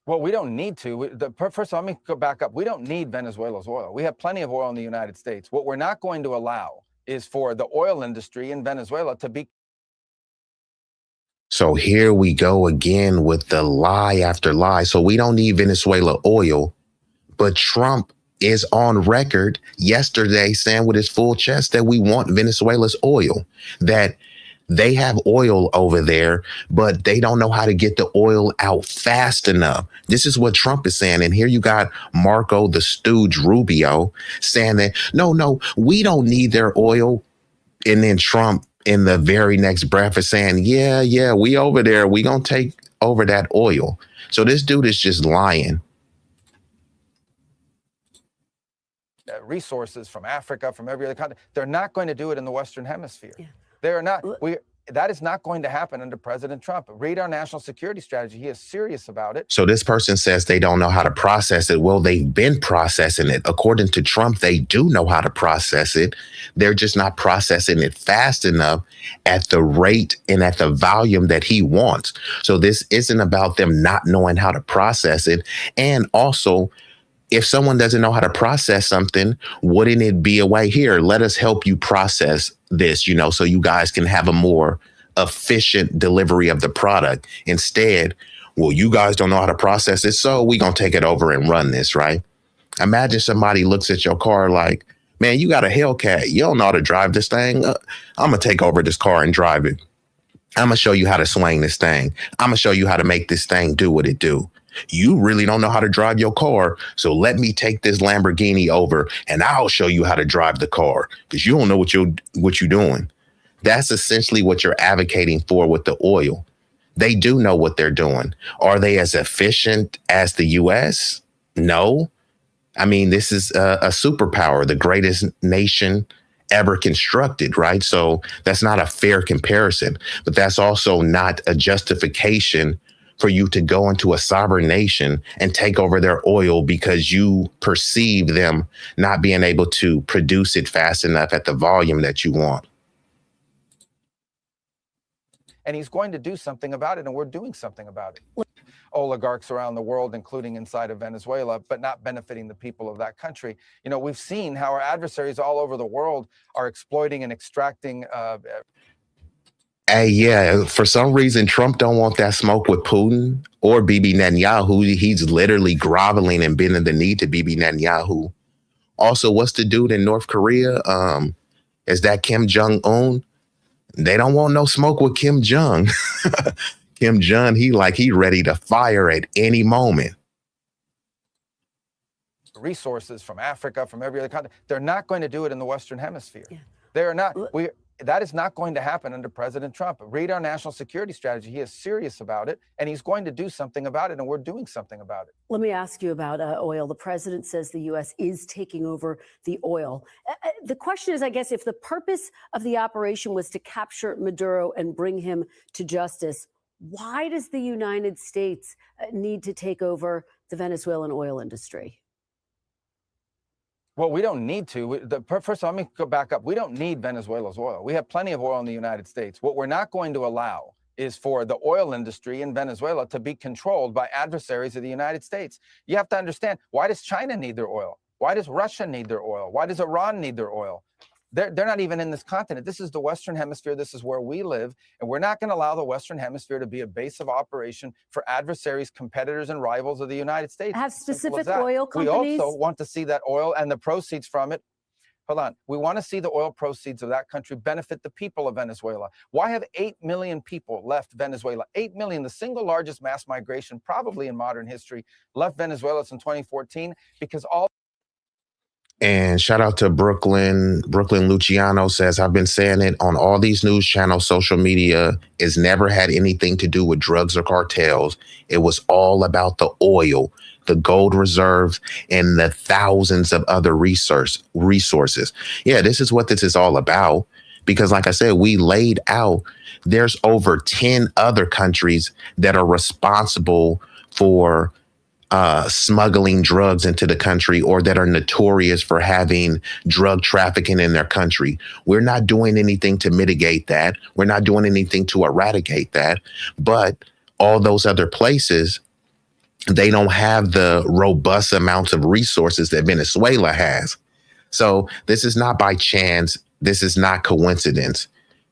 Well, we don't need to. First of all, let me go back up. We don't need Venezuela's oil. We have plenty of oil in the United States. What we're not going to allow is for the oil industry in Venezuela to be. So here we go again with the lie after lie. So we don't need Venezuela oil, but Trump is on record yesterday saying with his full chest that we want Venezuela's oil, that they have oil over there, but they don't know how to get the oil out fast enough. This is what Trump is saying. And here you got Marco, the stooge Rubio, saying that, no, we don't need their oil. And then Trump in the very next breath is saying, yeah, we over there. We gonna take over that oil. So this dude is just lying. Resources from Africa, from every other continent. They're not going to do it in the Western Hemisphere. Yeah. They're not. That is not going to happen under President Trump. Read our national security strategy. He is serious about it. So this person says they don't know how to process it. Well, they've been processing it. According to Trump, they do know how to process it. They're just not processing it fast enough at the rate and at the volume that he wants. So this isn't about them not knowing how to process it. And also, if someone doesn't know how to process something, wouldn't it be a way here? Let us help you process this, so you guys can have a more efficient delivery of the product. Instead, well, you guys don't know how to process it, so we're going to take it over and run this, right? Imagine somebody looks at your car like, man, you got a Hellcat. You don't know how to drive this thing. I'm going to take over this car and drive it. I'm going to show you how to swing this thing. I'm going to show you how to make this thing do what it do. You really don't know how to drive your car, so let me take this Lamborghini over and I'll show you how to drive the car because you don't know what you're doing. That's essentially what you're advocating for with the oil. They do know what they're doing. Are they as efficient as the U.S.? No. I mean, this is a superpower, the greatest nation ever constructed, right? So that's not a fair comparison, but that's also not a justification for you to go into a sovereign nation and take over their oil because you perceive them not being able to produce it fast enough at the volume that you want. And he's going to do something about it, and we're doing something about it. Oligarchs around the world, including inside of Venezuela, but not benefiting the people of that country. We've seen how our adversaries all over the world are exploiting and extracting. Hey, yeah, for some reason, Trump don't want that smoke with Putin or Bibi Netanyahu. He's literally groveling and bending the knee to Bibi Netanyahu. Also, what's the dude in North Korea? Is that Kim Jong-un? They don't want no smoke with Kim Jong. Kim Jong, he ready to fire at any moment. Resources from Africa, from every other continent. They're not going to do it in the Western Hemisphere. Yeah. They're not. That is not going to happen under President Trump. Read our national security strategy. He is serious about it, and he's going to do something about it, and we're doing something about it. Let me ask you about oil. The president says the U.S. is taking over the oil. The question is, I guess, if the purpose of the operation was to capture Maduro and bring him to justice, why does the United States need to take over the Venezuelan oil industry? Well, we don't need to. First of all, let me go back up. We don't need Venezuela's oil. We have plenty of oil in the United States. What we're not going to allow is for the oil industry in Venezuela to be controlled by adversaries of the United States. You have to understand, why does China need their oil? Why does Russia need their oil? Why does Iran need their oil? They're not even in this continent. This is the Western Hemisphere. This is where we live. And we're not going to allow the Western Hemisphere to be a base of operation for adversaries, competitors, and rivals of the United States. Have specific oil companies. We also want to see that oil and the proceeds from it. Hold on. We want to see the oil proceeds of that country benefit the people of Venezuela. Why have 8 million people left Venezuela? 8 million, the single largest mass migration probably in modern history, left Venezuela since 2014 because all. And shout out to Brooklyn. Brooklyn Luciano says, I've been saying it on all these news channels, social media. It's never had anything to do with drugs or cartels. It was all about the oil, the gold reserves, and the thousands of other resources. Yeah, this is what this is all about. Because like I said, we laid out, there's over 10 other countries that are responsible for smuggling drugs into the country or that are notorious for having drug trafficking in their country. We're not doing anything to mitigate that. We're not doing anything to eradicate that. But all those other places, they don't have the robust amounts of resources that Venezuela has. So this is not by chance. This is not coincidence.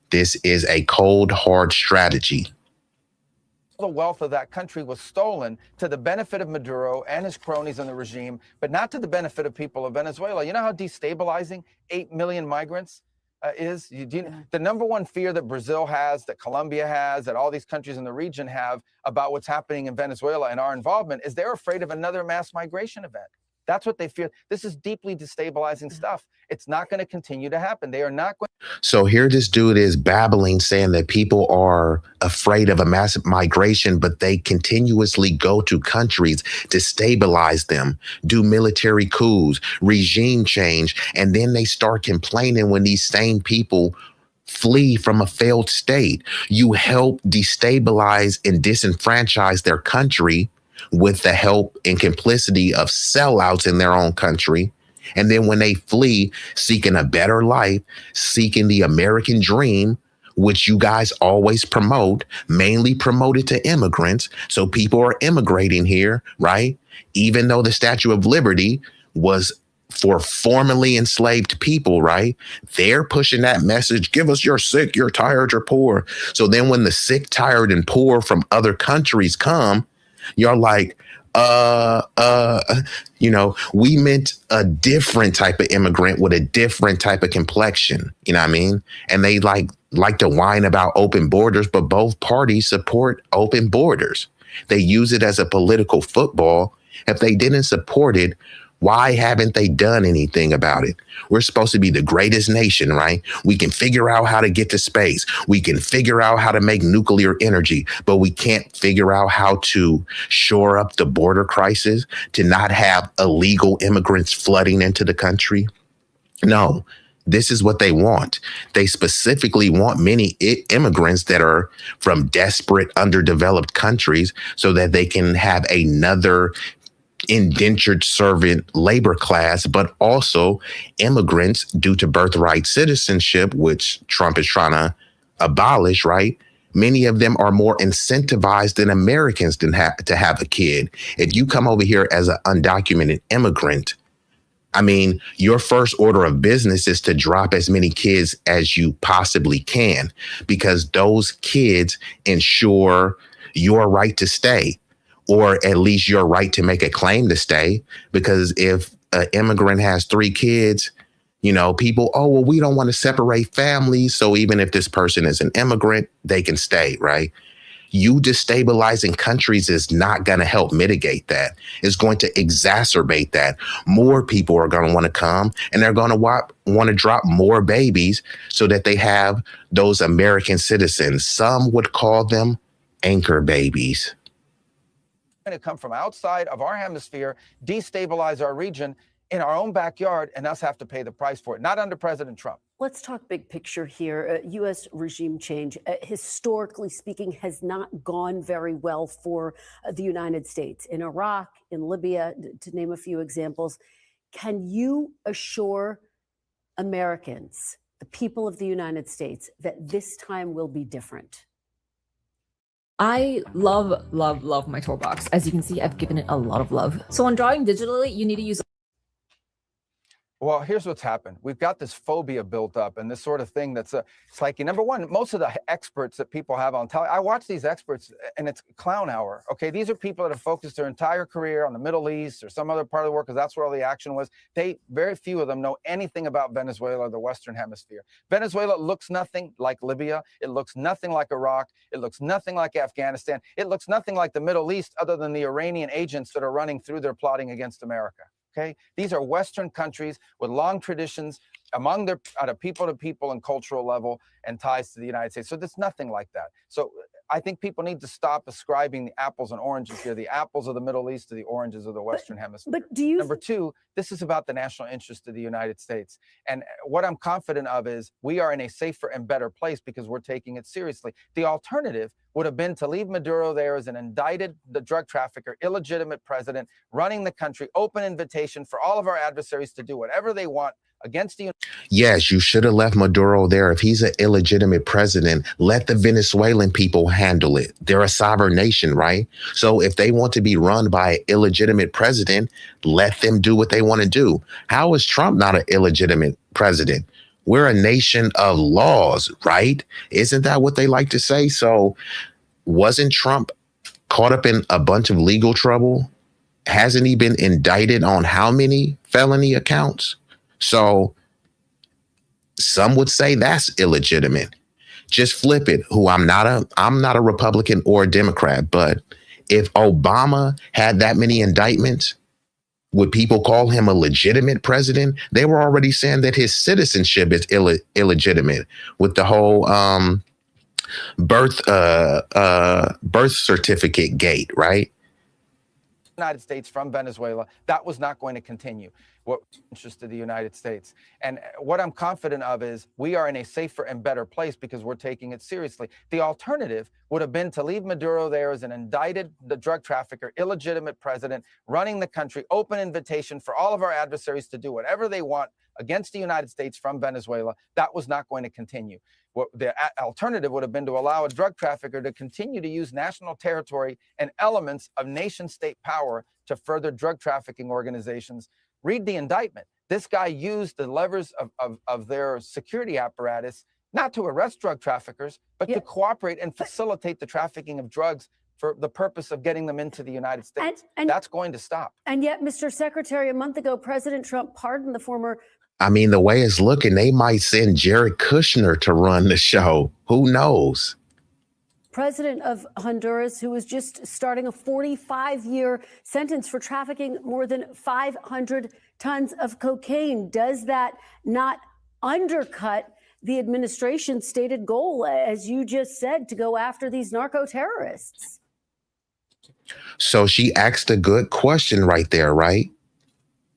This is a cold, hard strategy. The wealth of that country was stolen to the benefit of Maduro and his cronies in the regime, but not to the benefit of people of Venezuela. You know how destabilizing 8 million migrants is? The number one fear that Brazil has, that Colombia has, that all these countries in the region have about what's happening in Venezuela and our involvement is they're afraid of another mass migration event. That's what they fear. This is deeply destabilizing stuff. It's not going to continue to happen. They are not going. So here this dude is babbling, saying that people are afraid of a massive migration, but they continuously go to countries to stabilize them, do military coups, regime change, and then they start complaining when these same people flee from a failed state. You help destabilize and disenfranchise their country with the help and complicity of sellouts in their own country. And then when they flee, seeking a better life, seeking the American dream, which you guys always promote, mainly promoted to immigrants. So people are immigrating here, right? Even though the Statue of Liberty was for formerly enslaved people, right? They're pushing that message. Give us your sick, your tired, your poor. So then when the sick, tired, and poor from other countries come, you're like, we meant a different type of immigrant with a different type of complexion. You know what I mean? And they like to whine about open borders, but both parties support open borders. They use it as a political football. If they didn't support it, why haven't they done anything about it? We're supposed to be the greatest nation, right? We can figure out how to get to space. We can figure out how to make nuclear energy, but we can't figure out how to shore up the border crisis, to not have illegal immigrants flooding into the country. No, this is what they want. They specifically want many immigrants that are from desperate, underdeveloped countries so that they can have another indentured servant labor class, but also immigrants due to birthright citizenship, which Trump is trying to abolish, right? Many of them are more incentivized than Americans to have a kid. If you come over here as an undocumented immigrant, I mean, your first order of business is to drop as many kids as you possibly can, because those kids ensure your right to stay, or at least your right to make a claim to stay. Because if an immigrant has 3 kids, people, we don't want to separate families. So even if this person is an immigrant, they can stay, right? You destabilizing countries is not going to help mitigate that. It's going to exacerbate that. More people are going to want to come, and they're going to want to drop more babies so that they have those American citizens. Some would call them anchor babies. Going to come from outside of our hemisphere, destabilize our region in our own backyard, and us have to pay the price for it. Not under President Trump. Let's talk big picture here. U.S. regime change, historically speaking, has not gone very well for the United States. In Iraq, in Libya, to name a few examples. Can you assure Americans, the people of the United States, that this time will be different? I love my toolbox. As you can see, I've given it a lot of love. So when drawing digitally, you need to use. Well, here's what's happened. We've got this phobia built up and this sort of thing that's it's like, number one, most of the experts that people have on television, I watch these experts and it's clown hour. Okay, these are people that have focused their entire career on the Middle East or some other part of the world because that's where all the action was. Very few of them know anything about Venezuela or the Western Hemisphere. Venezuela looks nothing like Libya. It looks nothing like Iraq. It looks nothing like Afghanistan. It looks nothing like the Middle East other than the Iranian agents that are running through there plotting against America. Okay, these are Western countries with long traditions among their at a people-to-people and cultural level and ties to the United States. So there's nothing like that. So I think people need to stop ascribing the apples and oranges here, the apples of the Middle East to the oranges of the Western Hemisphere. But do you? Number two, this is about the national interest of the United States. And what I'm confident of is we are in a safer and better place because we're taking it seriously. The alternative would have been to leave Maduro there as an indicted drug trafficker, illegitimate president, running the country, open invitation for all of our adversaries to do whatever they want against the. Yes, you should have left Maduro there. If he's an illegitimate president, let the Venezuelan people handle it. They're a sovereign nation, right? So if they want to be run by an illegitimate president, let them do what they want to do. How is Trump not an illegitimate president? We're a nation of laws, right? Isn't that what they like to say? So wasn't Trump caught up in a bunch of legal trouble? Hasn't he been indicted on how many felony accounts? So some would say that's illegitimate. Just flip it. I'm not a Republican or a Democrat, but if Obama had that many indictments, would people call him a legitimate president? They were already saying that his citizenship is illegitimate with the whole birth certificate gate, right? United States from Venezuela, that was not going to continue. What interest of the United States. And what I'm confident of is we are in a safer and better place because we're taking it seriously. The alternative would have been to leave Maduro there as an indicted drug trafficker, illegitimate president, running the country, open invitation for all of our adversaries to do whatever they want against the United States from Venezuela. That was not going to continue. What the alternative would have been to allow a drug trafficker to continue to use national territory and elements of nation state power to further drug trafficking organizations. Read the indictment. This guy used the levers of their security apparatus not to arrest drug traffickers, but to cooperate and facilitate the trafficking of drugs for the purpose of getting them into the United States. And that's going to stop. And yet, Mr. Secretary, a month ago, President Trump pardoned the former. I mean, the way it's looking, they might send Jared Kushner to run the show. Who knows? President of Honduras, who was just starting a 45-year sentence for trafficking more than 500 tons of cocaine. Does that not undercut the administration's stated goal, as you just said, to go after these narco terrorists? So she asked a good question right there, right?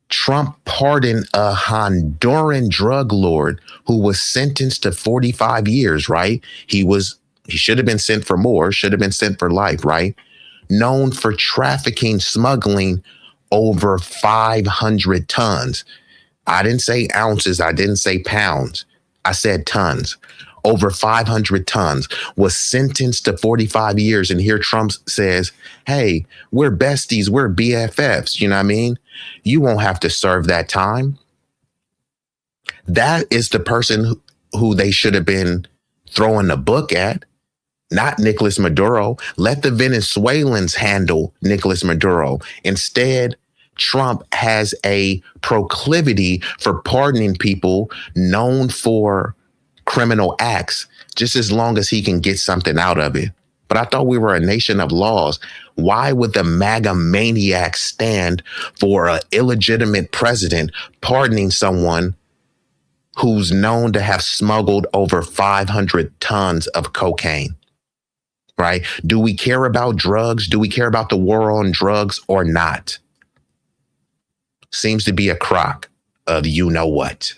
Trump pardoned a Honduran drug lord who was sentenced to 45 years, right? He should have been sent for more, should have been sent for life, right? Known for trafficking, smuggling over 500 tons. I didn't say ounces. I didn't say pounds. I said tons. Over 500 tons, was sentenced to 45 years. And here Trump says, hey, we're besties. We're BFFs. You know what I mean? You won't have to serve that time. That is the person who they should have been throwing the book at, not Nicolas Maduro. Let the Venezuelans handle Nicolas Maduro. Instead, Trump has a proclivity for pardoning people known for criminal acts, just as long as he can get something out of it. But I thought we were a nation of laws. Why would the MAGA Maniacs stand for an illegitimate president pardoning someone who's known to have smuggled over 500 tons of cocaine? Right? Do we care about drugs? Do we care about the war on drugs or not? Seems to be a crock of you know what.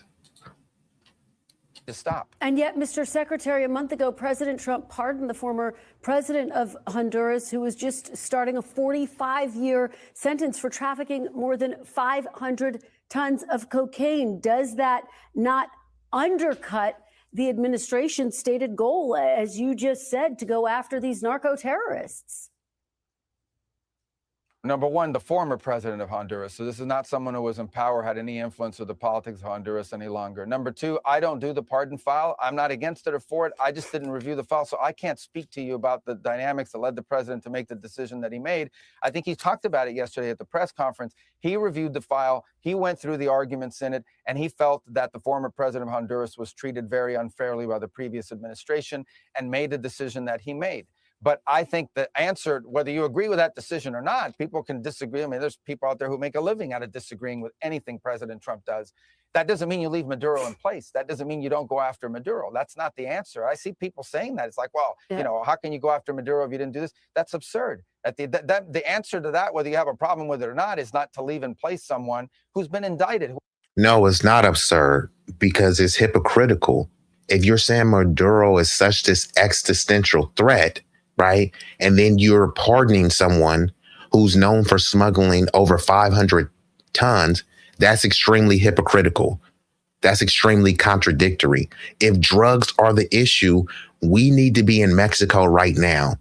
To stop. And yet, Mr. Secretary, a month ago, President Trump pardoned the former president of Honduras, who was just starting a 45-year sentence for trafficking more than 500 tons of cocaine. Does that not undercut the administration's stated goal, as you just said, to go after these narco terrorists? Number one, the former president of Honduras. So this is not someone who was in power, had any influence with the politics of Honduras any longer. Number two, I don't do the pardon file. I'm not against it or for it. I just didn't review the file. So I can't speak to you about the dynamics that led the president to make the decision that he made. I think he talked about it yesterday at the press conference. He reviewed the file. He went through the arguments in it, and he felt that the former president of Honduras was treated very unfairly by the previous administration and made the decision that he made. But I think the answer, whether you agree with that decision or not, people can disagree. I mean, there's people out there who make a living out of disagreeing with anything President Trump does. That doesn't mean you leave Maduro in place. That doesn't mean you don't go after Maduro. That's not the answer. I see people saying that. It's like, well, you know, how can you go after Maduro if you didn't do this? That's absurd. The answer to that, whether you have a problem with it or not, is not to leave in place someone who's been indicted. No, it's not absurd because it's hypocritical. If you're saying Maduro is such this existential threat, right? And then you're pardoning someone who's known for smuggling over 500 tons, that's extremely hypocritical. That's extremely contradictory. If drugs are the issue, we need to be in Mexico right now,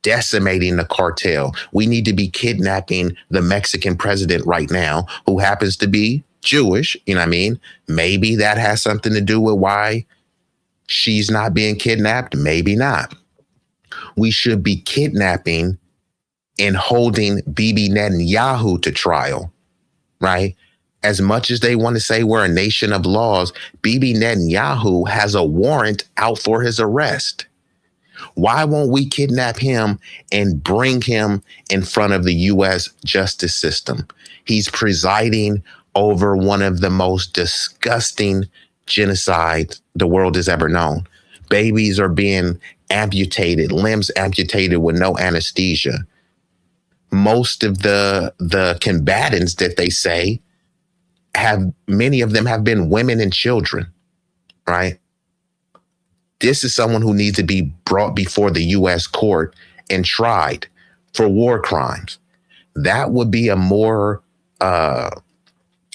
decimating the cartel. We need to be kidnapping the Mexican president right now, who happens to be Jewish. You know what I mean? Maybe that has something to do with why she's not being kidnapped. Maybe not. We should be kidnapping and holding Bibi Netanyahu to trial, right? As much as they want to say we're a nation of laws, Bibi Netanyahu has a warrant out for his arrest. Why won't we kidnap him and bring him in front of the U.S. justice system? He's presiding over one of the most disgusting genocides the world has ever known. Babies are being amputated, limbs amputated with no anesthesia. Most of the combatants that they say many of them have been women and children, right? This is someone who needs to be brought before the U.S. court and tried for war crimes. That would be a more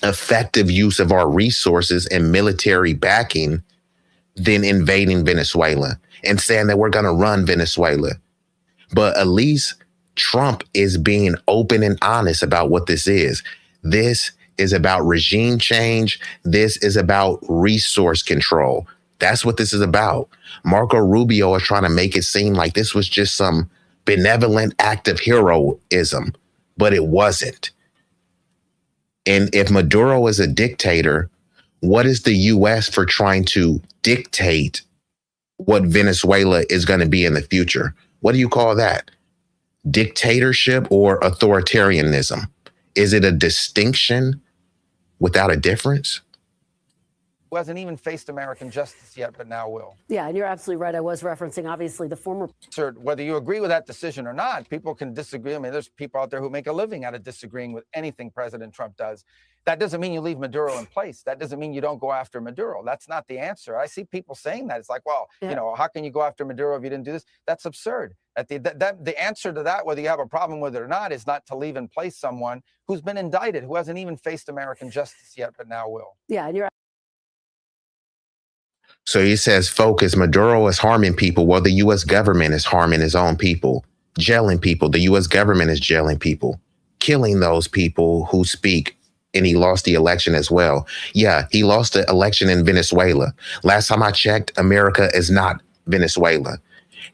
effective use of our resources and military backing than invading Venezuela and saying that we're going to run Venezuela. But at least Trump is being open and honest about what this is. This is about regime change. This is about resource control. That's what this is about. Marco Rubio is trying to make it seem like this was just some benevolent act of heroism, but it wasn't. And if Maduro is a dictator, what is the U.S. for trying to dictate what Venezuela is going to be in the future? What do you call that? Dictatorship or authoritarianism? Is it a distinction without a difference? Who hasn't even faced American justice yet, but now will. Yeah, and you're absolutely right. I was referencing, obviously, the former. Sir, whether you agree with that decision or not, people can disagree. I mean, there's people out there who make a living out of disagreeing with anything President Trump does. That doesn't mean you leave Maduro in place. That doesn't mean you don't go after Maduro. That's not the answer. I see people saying that. It's like, well, you know, how can you go after Maduro if you didn't do this? That's absurd. The answer to that, whether you have a problem with it or not, is not to leave in place someone who's been indicted, who hasn't even faced American justice yet, but now will. Yeah, and you're. So he says, focus, Maduro is harming people. Well, the U.S. government is harming his own people, jailing people. The U.S. government is jailing people, killing those people who speak. And he lost the election as well. Yeah, he lost the election in Venezuela. Last time I checked, America is not Venezuela.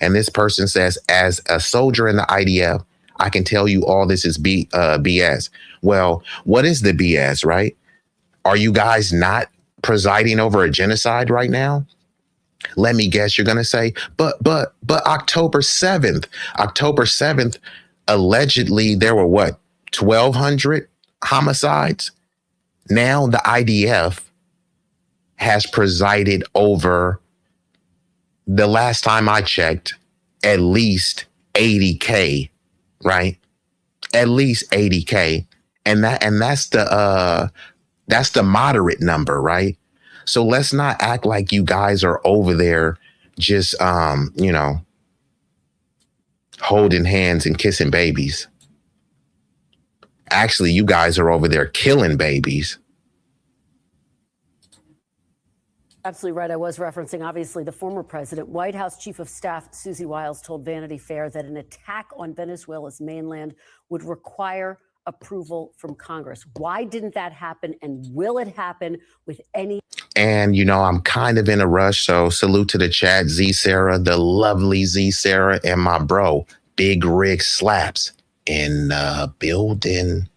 And this person says, as a soldier in the IDF, I can tell you all this is BS. Well, what is the BS, right? Are you guys not presiding over a genocide right now? Let me guess, you're going to say, but October 7th, allegedly there were what, 1,200 homicides? Now the IDF has presided over, the last time I checked, at least 80K, right? At least 80K. And that's the moderate number, right? So let's not act like you guys are over there just, holding hands and kissing babies. Actually, you guys are over there killing babies. Absolutely right. I was referencing, obviously, the former president. White House Chief of Staff Susie Wiles told Vanity Fair that an attack on Venezuela's mainland would require approval from Congress. Why didn't that happen? And will it happen with any? And, I'm kind of in a rush. So salute to the chat, Z Sarah, the lovely Z Sarah, and my bro, Big Rig Slaps in building.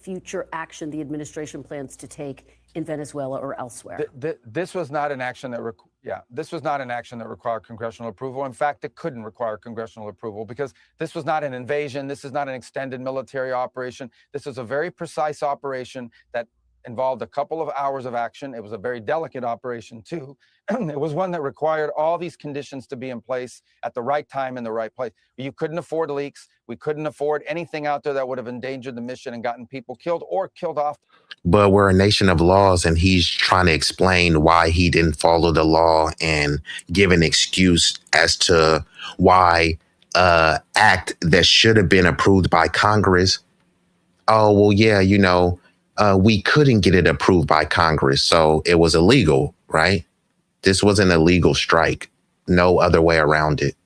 Future action the administration plans to take in Venezuela or elsewhere. This was not an action that required congressional approval. In fact, it couldn't require congressional approval because this was not an invasion. This is not an extended military operation. This is a very precise operation that involved a couple of hours of action. It was a very delicate operation too. It was one that required all these conditions to be in place at the right time in the right place. You couldn't afford leaks. We couldn't afford anything out there that would have endangered the mission and gotten people killed or killed off. But we're a nation of laws, and he's trying to explain why he didn't follow the law and give an excuse as to why act that should have been approved by Congress. Oh, well, yeah, we couldn't get it approved by Congress, so it was illegal, right? This was an illegal strike. No other way around it.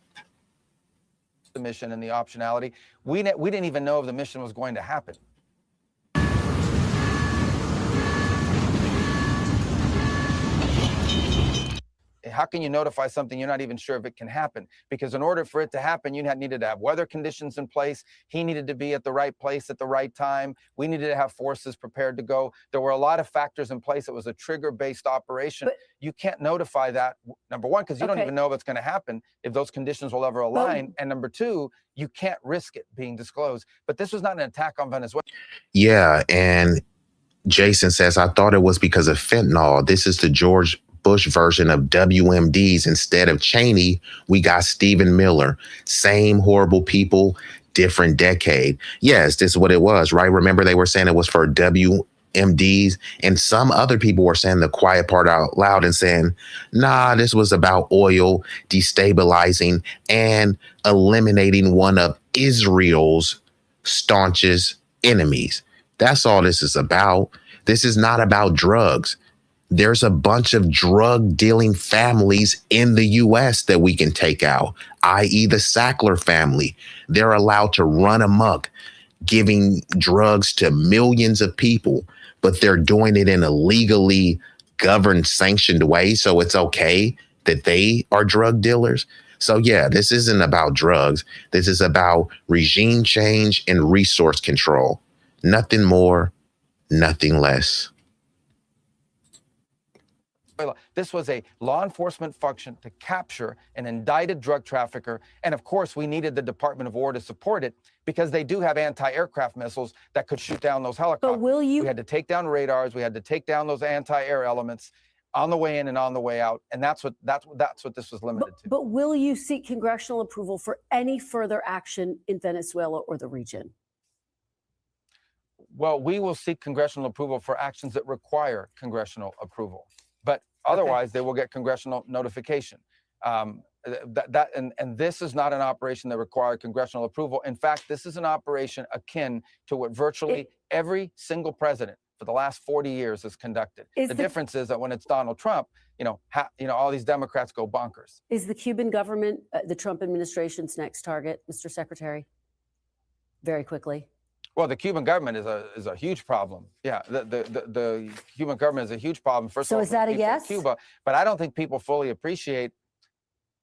The mission and the optionality. We didn't even know if the mission was going to happen. How can you notify something you're not even sure if it can happen? Because in order for it to happen, you needed to have weather conditions in place. He needed to be at the right place at the right time. We needed to have forces prepared to go. There were a lot of factors in place. It was a trigger-based operation. But you can't notify that, number one, because you don't even know if it's going to happen, if those conditions will ever align. And number two, you can't risk it being disclosed. But this was not an attack on Venezuela. Yeah, and Jason says, I thought it was because of fentanyl. This is the George Bush version of WMDs. Instead of Cheney, we got Stephen Miller. Same horrible people, different decade. Yes, this is what it was, right? Remember, they were saying it was for WMDs, and some other people were saying the quiet part out loud and saying, nah, this was about oil destabilizing and eliminating one of Israel's staunchest enemies. That's all this is about. This is not about drugs. There's a bunch of drug dealing families in the U.S. that we can take out, i.e. the Sackler family. They're allowed to run amok, giving drugs to millions of people, but they're doing it in a legally governed, sanctioned way. So it's okay that they are drug dealers. So yeah, this isn't about drugs. This is about regime change and resource control. Nothing more, nothing less. This was a law enforcement function to capture an indicted drug trafficker. And of course, we needed the Department of War to support it because they do have anti-aircraft missiles that could shoot down those helicopters. But will you? We had to take down radars. We had to take down those anti-air elements on the way in and on the way out. And that's what this was limited to. But will you seek congressional approval for any further action in Venezuela or the region? Well, we will seek congressional approval for actions that require congressional approval. But otherwise, they will get congressional notification. And this is not an operation that required congressional approval. In fact, this is an operation akin to what virtually every single president for the last 40 years has conducted. The difference is that when it's Donald Trump, all these Democrats go bonkers. Is the Cuban government the Trump administration's next target, Mr. Secretary? Very quickly. Well, the Cuban government is a huge problem. Yeah, the Cuban government is a huge problem. First of all, is that a yes? Cuba, but I don't think people fully appreciate.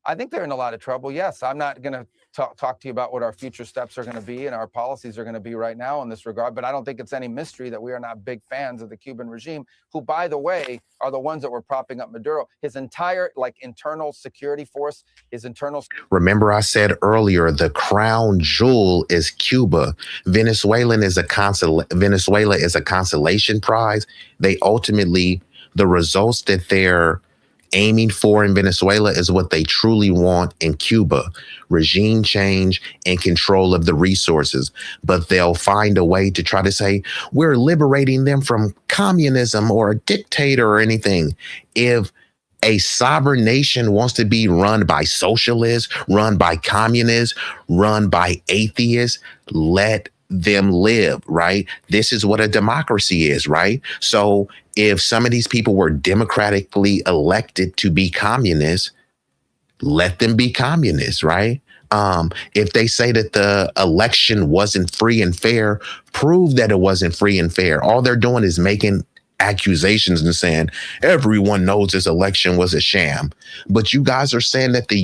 I think they're in a lot of trouble. Yes, I'm not going to talk to you about what our future steps are going to be and our policies are going to be right now in this regard. But I don't think it's any mystery that we are not big fans of the Cuban regime, who, by the way, are the ones that were propping up Maduro. His entire internal security force, his internal. Remember, I said earlier, the crown jewel is Cuba. Venezuela is a consolation prize. They ultimately, the results that they're aiming for in Venezuela is what they truly want in Cuba: regime change and control of the resources. But they'll find a way to try to say, we're liberating them from communism or a dictator or anything. If a sovereign nation wants to be run by socialists, run by communists, run by atheists, let them live, right? This is what a democracy is, right? So if some of these people were democratically elected to be communists, let them be communists, right? If they say that the election wasn't free and fair, prove that it wasn't free and fair. All they're doing is making accusations and saying everyone knows this election was a sham. But you guys are saying that the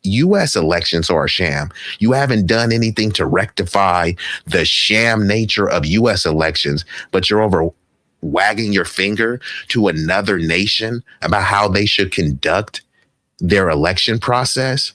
U.S. elections are a sham. You haven't done anything to rectify the sham nature of U.S. elections, but you're over wagging your finger to another nation about how they should conduct their election process.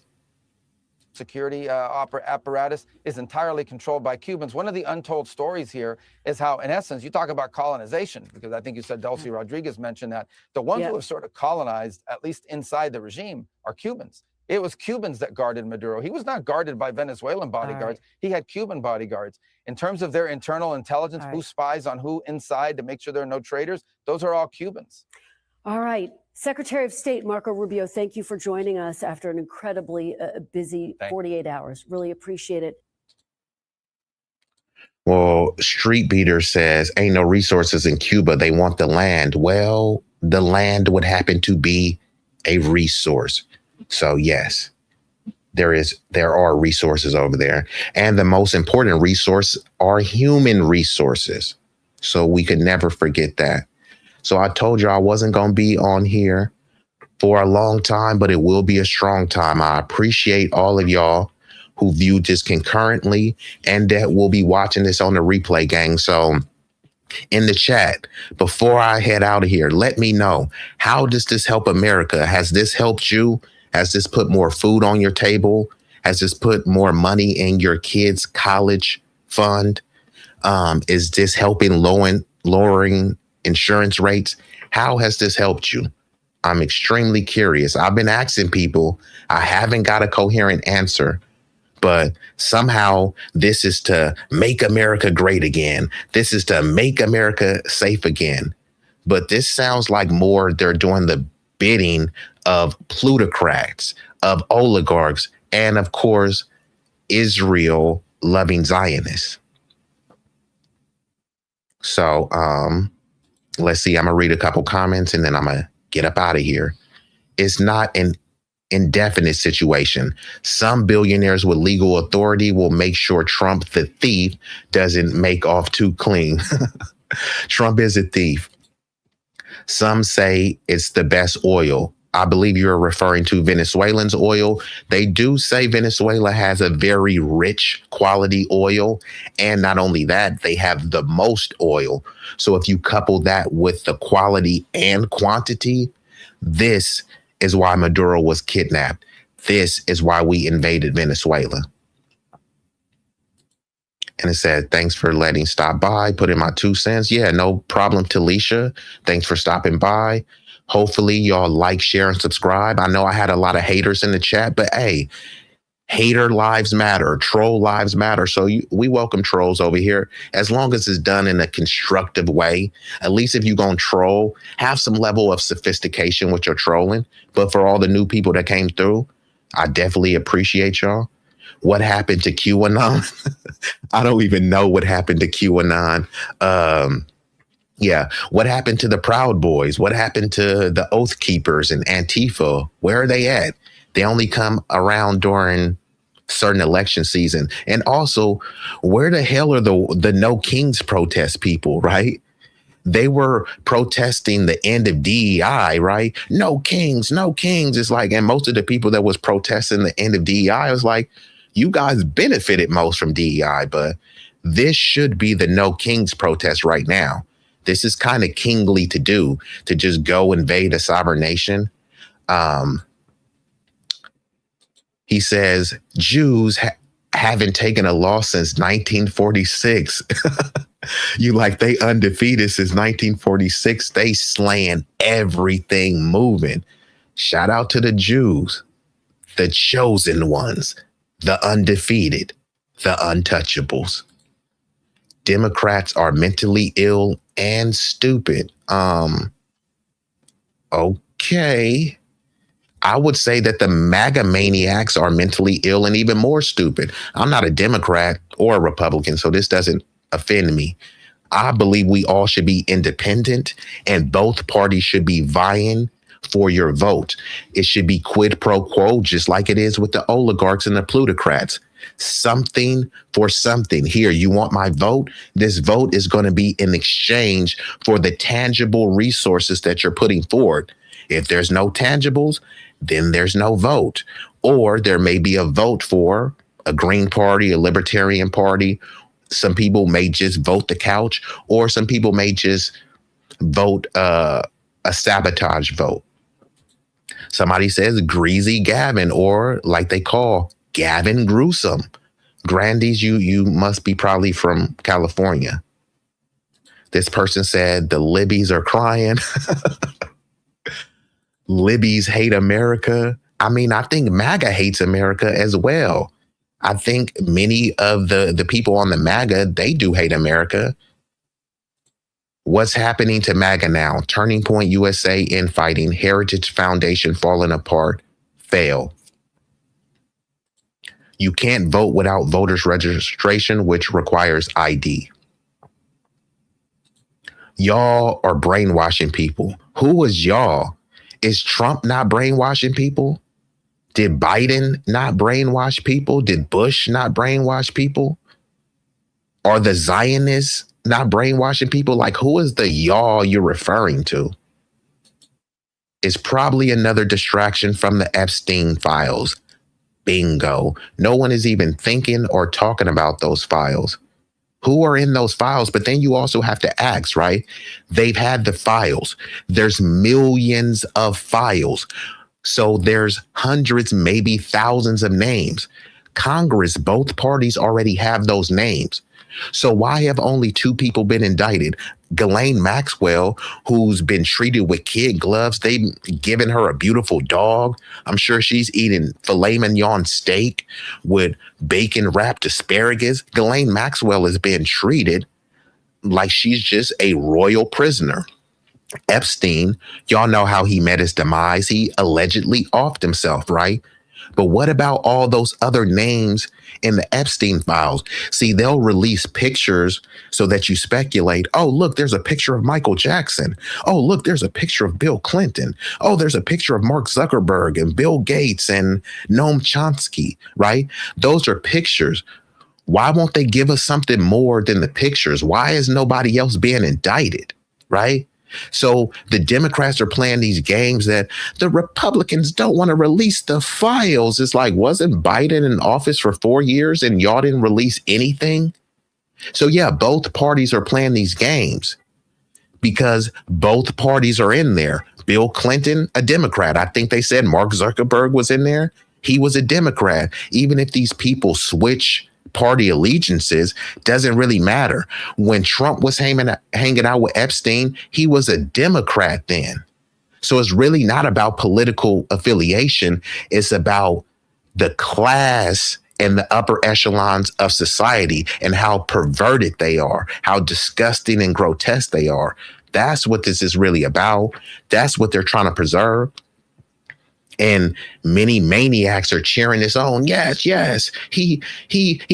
security apparatus is entirely controlled by Cubans. One of the untold stories here is how, in essence, you talk about colonization, because I think you said Dulce Rodriguez mentioned that the ones who have sort of colonized, at least inside the regime, are Cubans. It was Cubans that guarded Maduro. He was not guarded by Venezuelan bodyguards. He had Cuban bodyguards. In terms of their internal intelligence, who spies on who inside to make sure there are no traitors, those are all Cubans. All right. Secretary of State Marco Rubio, thank you for joining us after an incredibly busy 48 hours. Really appreciate it. Well, Street Beater says, ain't no resources in Cuba. They want the land. Well, the land would happen to be a resource. So yes, there are resources over there. And the most important resource are human resources. So we could never forget that. So I told you I wasn't going to be on here for a long time, but it will be a strong time. I appreciate all of y'all who viewed this concurrently and that will be watching this on the replay, gang. So in the chat, before I head out of here, let me know, how does this help America? Has this helped you? Has this put more food on your table? Has this put more money in your kids' college fund? Is this helping lowering insurance rates? How has this helped you? I'm extremely curious. I've been asking people. I haven't got a coherent answer, but somehow this is to make America great again. This is to make America safe again. But this sounds like more they're doing the bidding of plutocrats, of oligarchs, and of course, Israel loving Zionists. So let's see, I'm gonna read a couple comments and then I'm gonna get up out of here. It's not an indefinite situation. Some billionaires with legal authority will make sure Trump, the thief, doesn't make off too clean. Trump is a thief. Some say it's the best oil. I believe you're referring to Venezuelan's oil. They do say Venezuela has a very rich quality oil. And not only that, they have the most oil. So if you couple that with the quality and quantity, this is why Maduro was kidnapped. This is why we invaded Venezuela. And it said, thanks for letting stop by, put in my 2 cents. Yeah, no problem, Talisha. Thanks for stopping by. Hopefully y'all like, share, and subscribe. I know I had a lot of haters in the chat, but hey, hater lives matter, troll lives matter. So we welcome trolls over here, as long as it's done in a constructive way. At least if you're going to troll, have some level of sophistication with your trolling. But for all the new people that came through, I definitely appreciate y'all. What happened to QAnon? I don't even know what happened to QAnon. Yeah. What happened to the Proud Boys? What happened to the Oath Keepers and Antifa? Where are they at? They only come around during certain election season. And also, where the hell are the No Kings protest people, right? They were protesting the end of DEI, right? No kings, no kings. It's like, and most of the people that was protesting the end of DEI was like, you guys benefited most from DEI, but this should be the No Kings protest right now. This is kind of kingly to do, to just go invade a sovereign nation. He says, Jews haven't taken a loss since 1946. You like, they undefeated since 1946. They slaying everything moving. Shout out to the Jews, the chosen ones, the undefeated, the untouchables. Democrats are mentally ill and stupid. Okay. I would say that the MAGA maniacs are mentally ill and even more stupid. I'm not a Democrat or a Republican, so this doesn't offend me. I believe we all should be independent and both parties should be vying for your vote. It should be quid pro quo, just like it is with the oligarchs and the plutocrats. Something for something. Here, you want my vote? This vote is going to be in exchange for the tangible resources that you're putting forward. If there's no tangibles, then there's no vote. Or there may be a vote for a Green Party, a Libertarian Party. Some people may just vote the couch, or some people may just vote a sabotage vote. Somebody says Greasy Gavin, or like they call Gavin Newsom. Grandies, you must be probably from California. This person said the Libbies are crying. Libbies hate America. I mean, I think MAGA hates America as well. I think many of the people on the MAGA, they do hate America. What's happening to MAGA now? Turning Point USA infighting, Heritage Foundation falling apart, fail. You can't vote without voters registration, which requires ID. Y'all are brainwashing people. Who was y'all? Is Trump not brainwashing people? Did Biden not brainwash people? Did Bush not brainwash people? Are the Zionists not brainwashing people? Like, who is the y'all you're referring to? It's probably another distraction from the Epstein files. Bingo. No one is even thinking or talking about those files. Who are in those files? But then you also have to ask, right? They've had the files. There's millions of files. So there's hundreds, maybe thousands of names. Congress, both parties already have those names. So why have only 2 people been indicted? Ghislaine Maxwell, who's been treated with kid gloves. They've given her a beautiful dog. I'm sure she's eating filet mignon steak with bacon wrapped asparagus. Ghislaine Maxwell is being treated like she's just a royal prisoner. Epstein, y'all know how he met his demise. He allegedly offed himself, right? But what about all those other names in the Epstein files? See, they'll release pictures so that you speculate, oh, look, there's a picture of Michael Jackson. Oh, look, there's a picture of Bill Clinton. Oh, there's a picture of Mark Zuckerberg and Bill Gates and Noam Chomsky, right? Those are pictures. Why won't they give us something more than the pictures? Why is nobody else being indicted, right? So the Democrats are playing these games that the Republicans don't want to release the files. It's like, wasn't Biden in office for 4 years and y'all didn't release anything? So yeah, both parties are playing these games because both parties are in there. Bill Clinton, a Democrat. I think they said Mark Zuckerberg was in there. He was a Democrat. Even if these people switch party allegiances, doesn't really matter. When Trump was hanging out with Epstein, he was a Democrat then. So it's really not about political affiliation. It's about the class and the upper echelons of society and how perverted they are, how disgusting and grotesque they are. That's what this is really about. That's what they're trying to preserve. And many maniacs are cheering this on. Yes, yes. He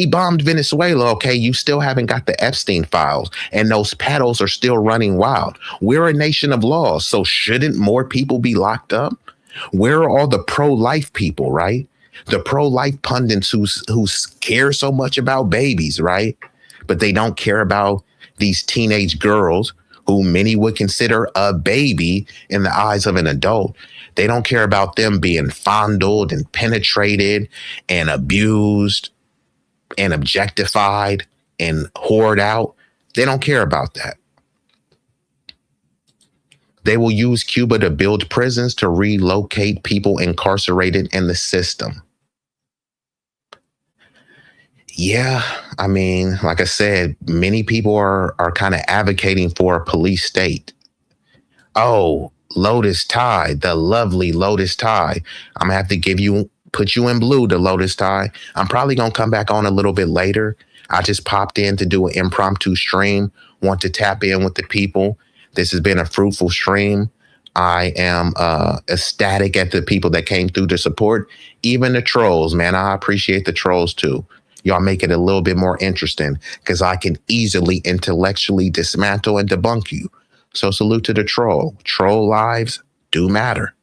bombed Venezuela. Okay, you still haven't got the Epstein files, and those paddles are still running wild. We're a nation of laws, so shouldn't more people be locked up? Where are all the pro-life people, right? The pro-life pundits who care so much about babies, right? But they don't care about these teenage girls who many would consider a baby in the eyes of an adult. They don't care about them being fondled and penetrated and abused and objectified and whored out. They don't care about that. They will use Cuba to build prisons to relocate people incarcerated in the system. Yeah, I mean, like I said, many people are kind of advocating for a police state. Oh, Lotus Tie, the lovely Lotus Tie. I'm gonna have to put you in blue, the Lotus Tie. I'm probably gonna come back on a little bit later. I just popped in to do an impromptu stream. Want to tap in with the people. This has been a fruitful stream. I am ecstatic at the people that came through to support. Even the trolls, man. I appreciate the trolls too. Y'all make it a little bit more interesting because I can easily intellectually dismantle and debunk you. So salute to the troll. Troll lives do matter.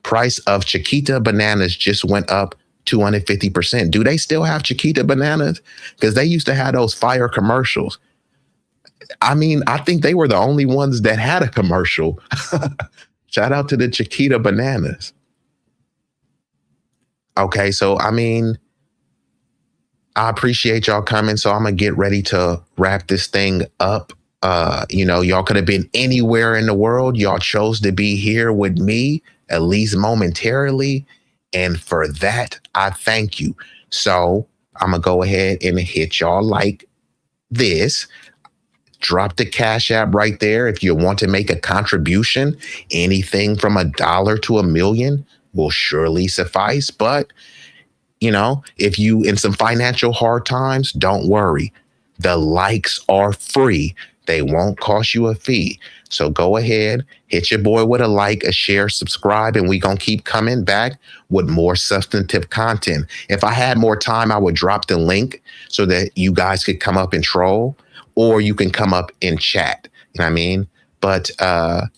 Price of Chiquita bananas just went up 250%. Do they still have Chiquita bananas? Because they used to have those fire commercials. I mean, I think they were the only ones that had a commercial. Shout out to the Chiquita bananas. Okay, so I mean, I appreciate y'all coming. So I'm going to get ready to wrap this thing up. Y'all could have been anywhere in the world. Y'all chose to be here with me, at least momentarily. And for that, I thank you. So I'm going to go ahead and hit y'all like this. Drop the Cash App right there. If you want to make a contribution, anything from $1 to $1 million will surely suffice. But, you know, if you in some financial hard times, don't worry. The likes are free. They won't cost you a fee. So go ahead, hit your boy with a like, a share, subscribe, and we going to keep coming back with more substantive content. If I had more time, I would drop the link so that you guys could come up and troll, or you can come up and chat. You know what I mean? But I'm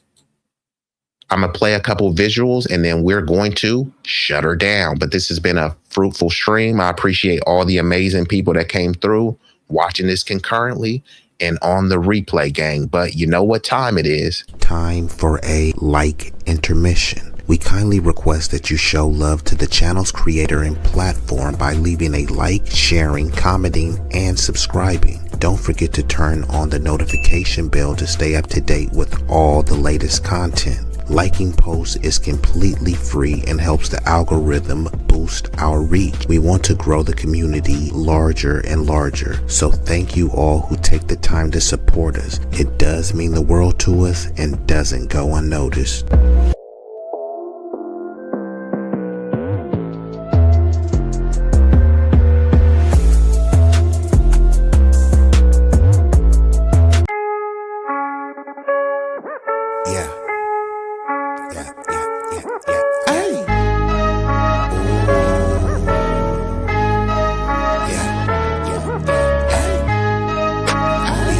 going to play a couple visuals and then we're going to shut her down. But this has been a fruitful stream. I appreciate all the amazing people that came through watching this concurrently and on the replay, gang. But you know what time it is? Time for a like intermission. We kindly request that you show love to the channel's creator and platform by leaving a like, sharing, commenting, and subscribing. Don't forget to turn on the notification bell to stay up to date with all the latest content. Liking posts is completely free and helps the algorithm boost our reach. We want to grow the community larger and larger. So thank you all who take the time to support us. It does mean the world to us and doesn't go unnoticed.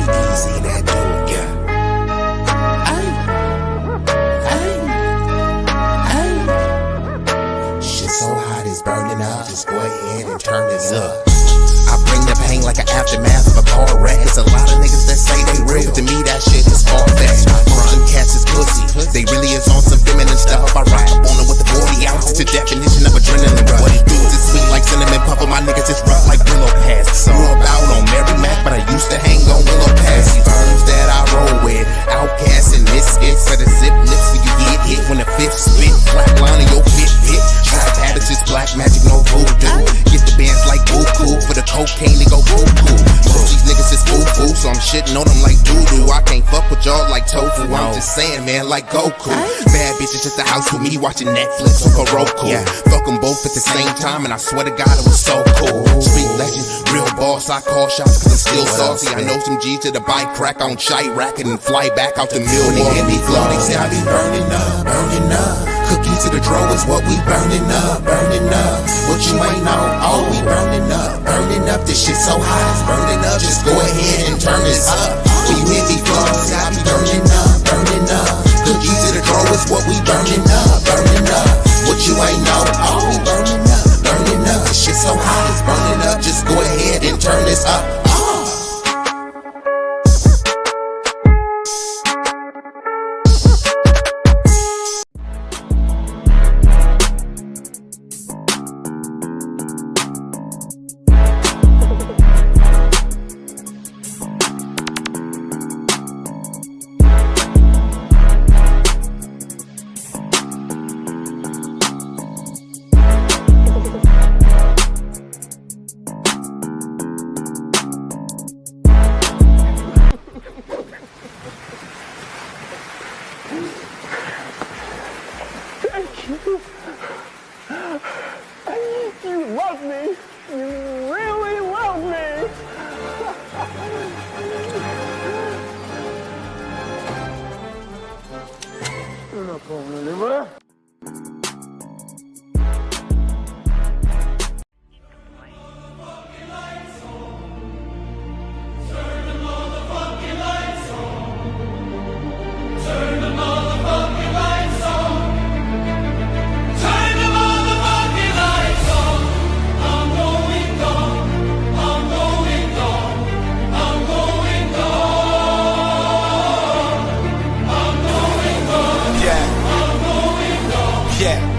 B-Eazy Dat Dude, shit so hot it's burning up. Just go ahead and turn this up. I bring the pain like an aftermath of a car wreck. There's a lot of niggas that say they real. To me, that shit is far-fetched. Most them cats is pussy. They really is on some feminine stuff. I ride up on them with the 40 ounces. The definition of adrenaline rush. What it do is sweet like cinnamon puffer. My niggas is rough like Willow Pass. Grew up out on Mary Mac, but I used to hang on Willow Pass. These verbs that I roll with, outcasts and misfits. For the zip lips when you get hit. When the fifth spit, flat line in your fit hit. Trap habits is black magic, no voodoo. Get the bands like Buku. For the cocaine, they go cuckoo. Most these niggas is foo-foo, so I'm shitting on them like doo-doo. I can't fuck with y'all like tofu. I'm just saying, man, like Goku. Bad bitches at the house with me watching Netflix or Roku. Fuck them both at the same time, and I swear to God, it was so cool. Street legend, real boss, I call shots cause I'm still saucy. I know some G's to the bike crack on Chirac and then fly back out to Millwall. When they hear me flow, they say I be burning up, burning up. Cookie to the draw is what we burning up, burning up. What you ain't know, oh, we burning up, burning up. This shit so hot, it's burning up. Just go ahead and turn this up. When you hear me flow, say I be burning up, burning up. Cookie to the draw is what we burning up, burning up. What you ain't know, oh, we burning up, burning up. This shit so hot, it's burning up. Just go ahead and turn this up. You love me. You really love me. You're not going anywhere. Yeah.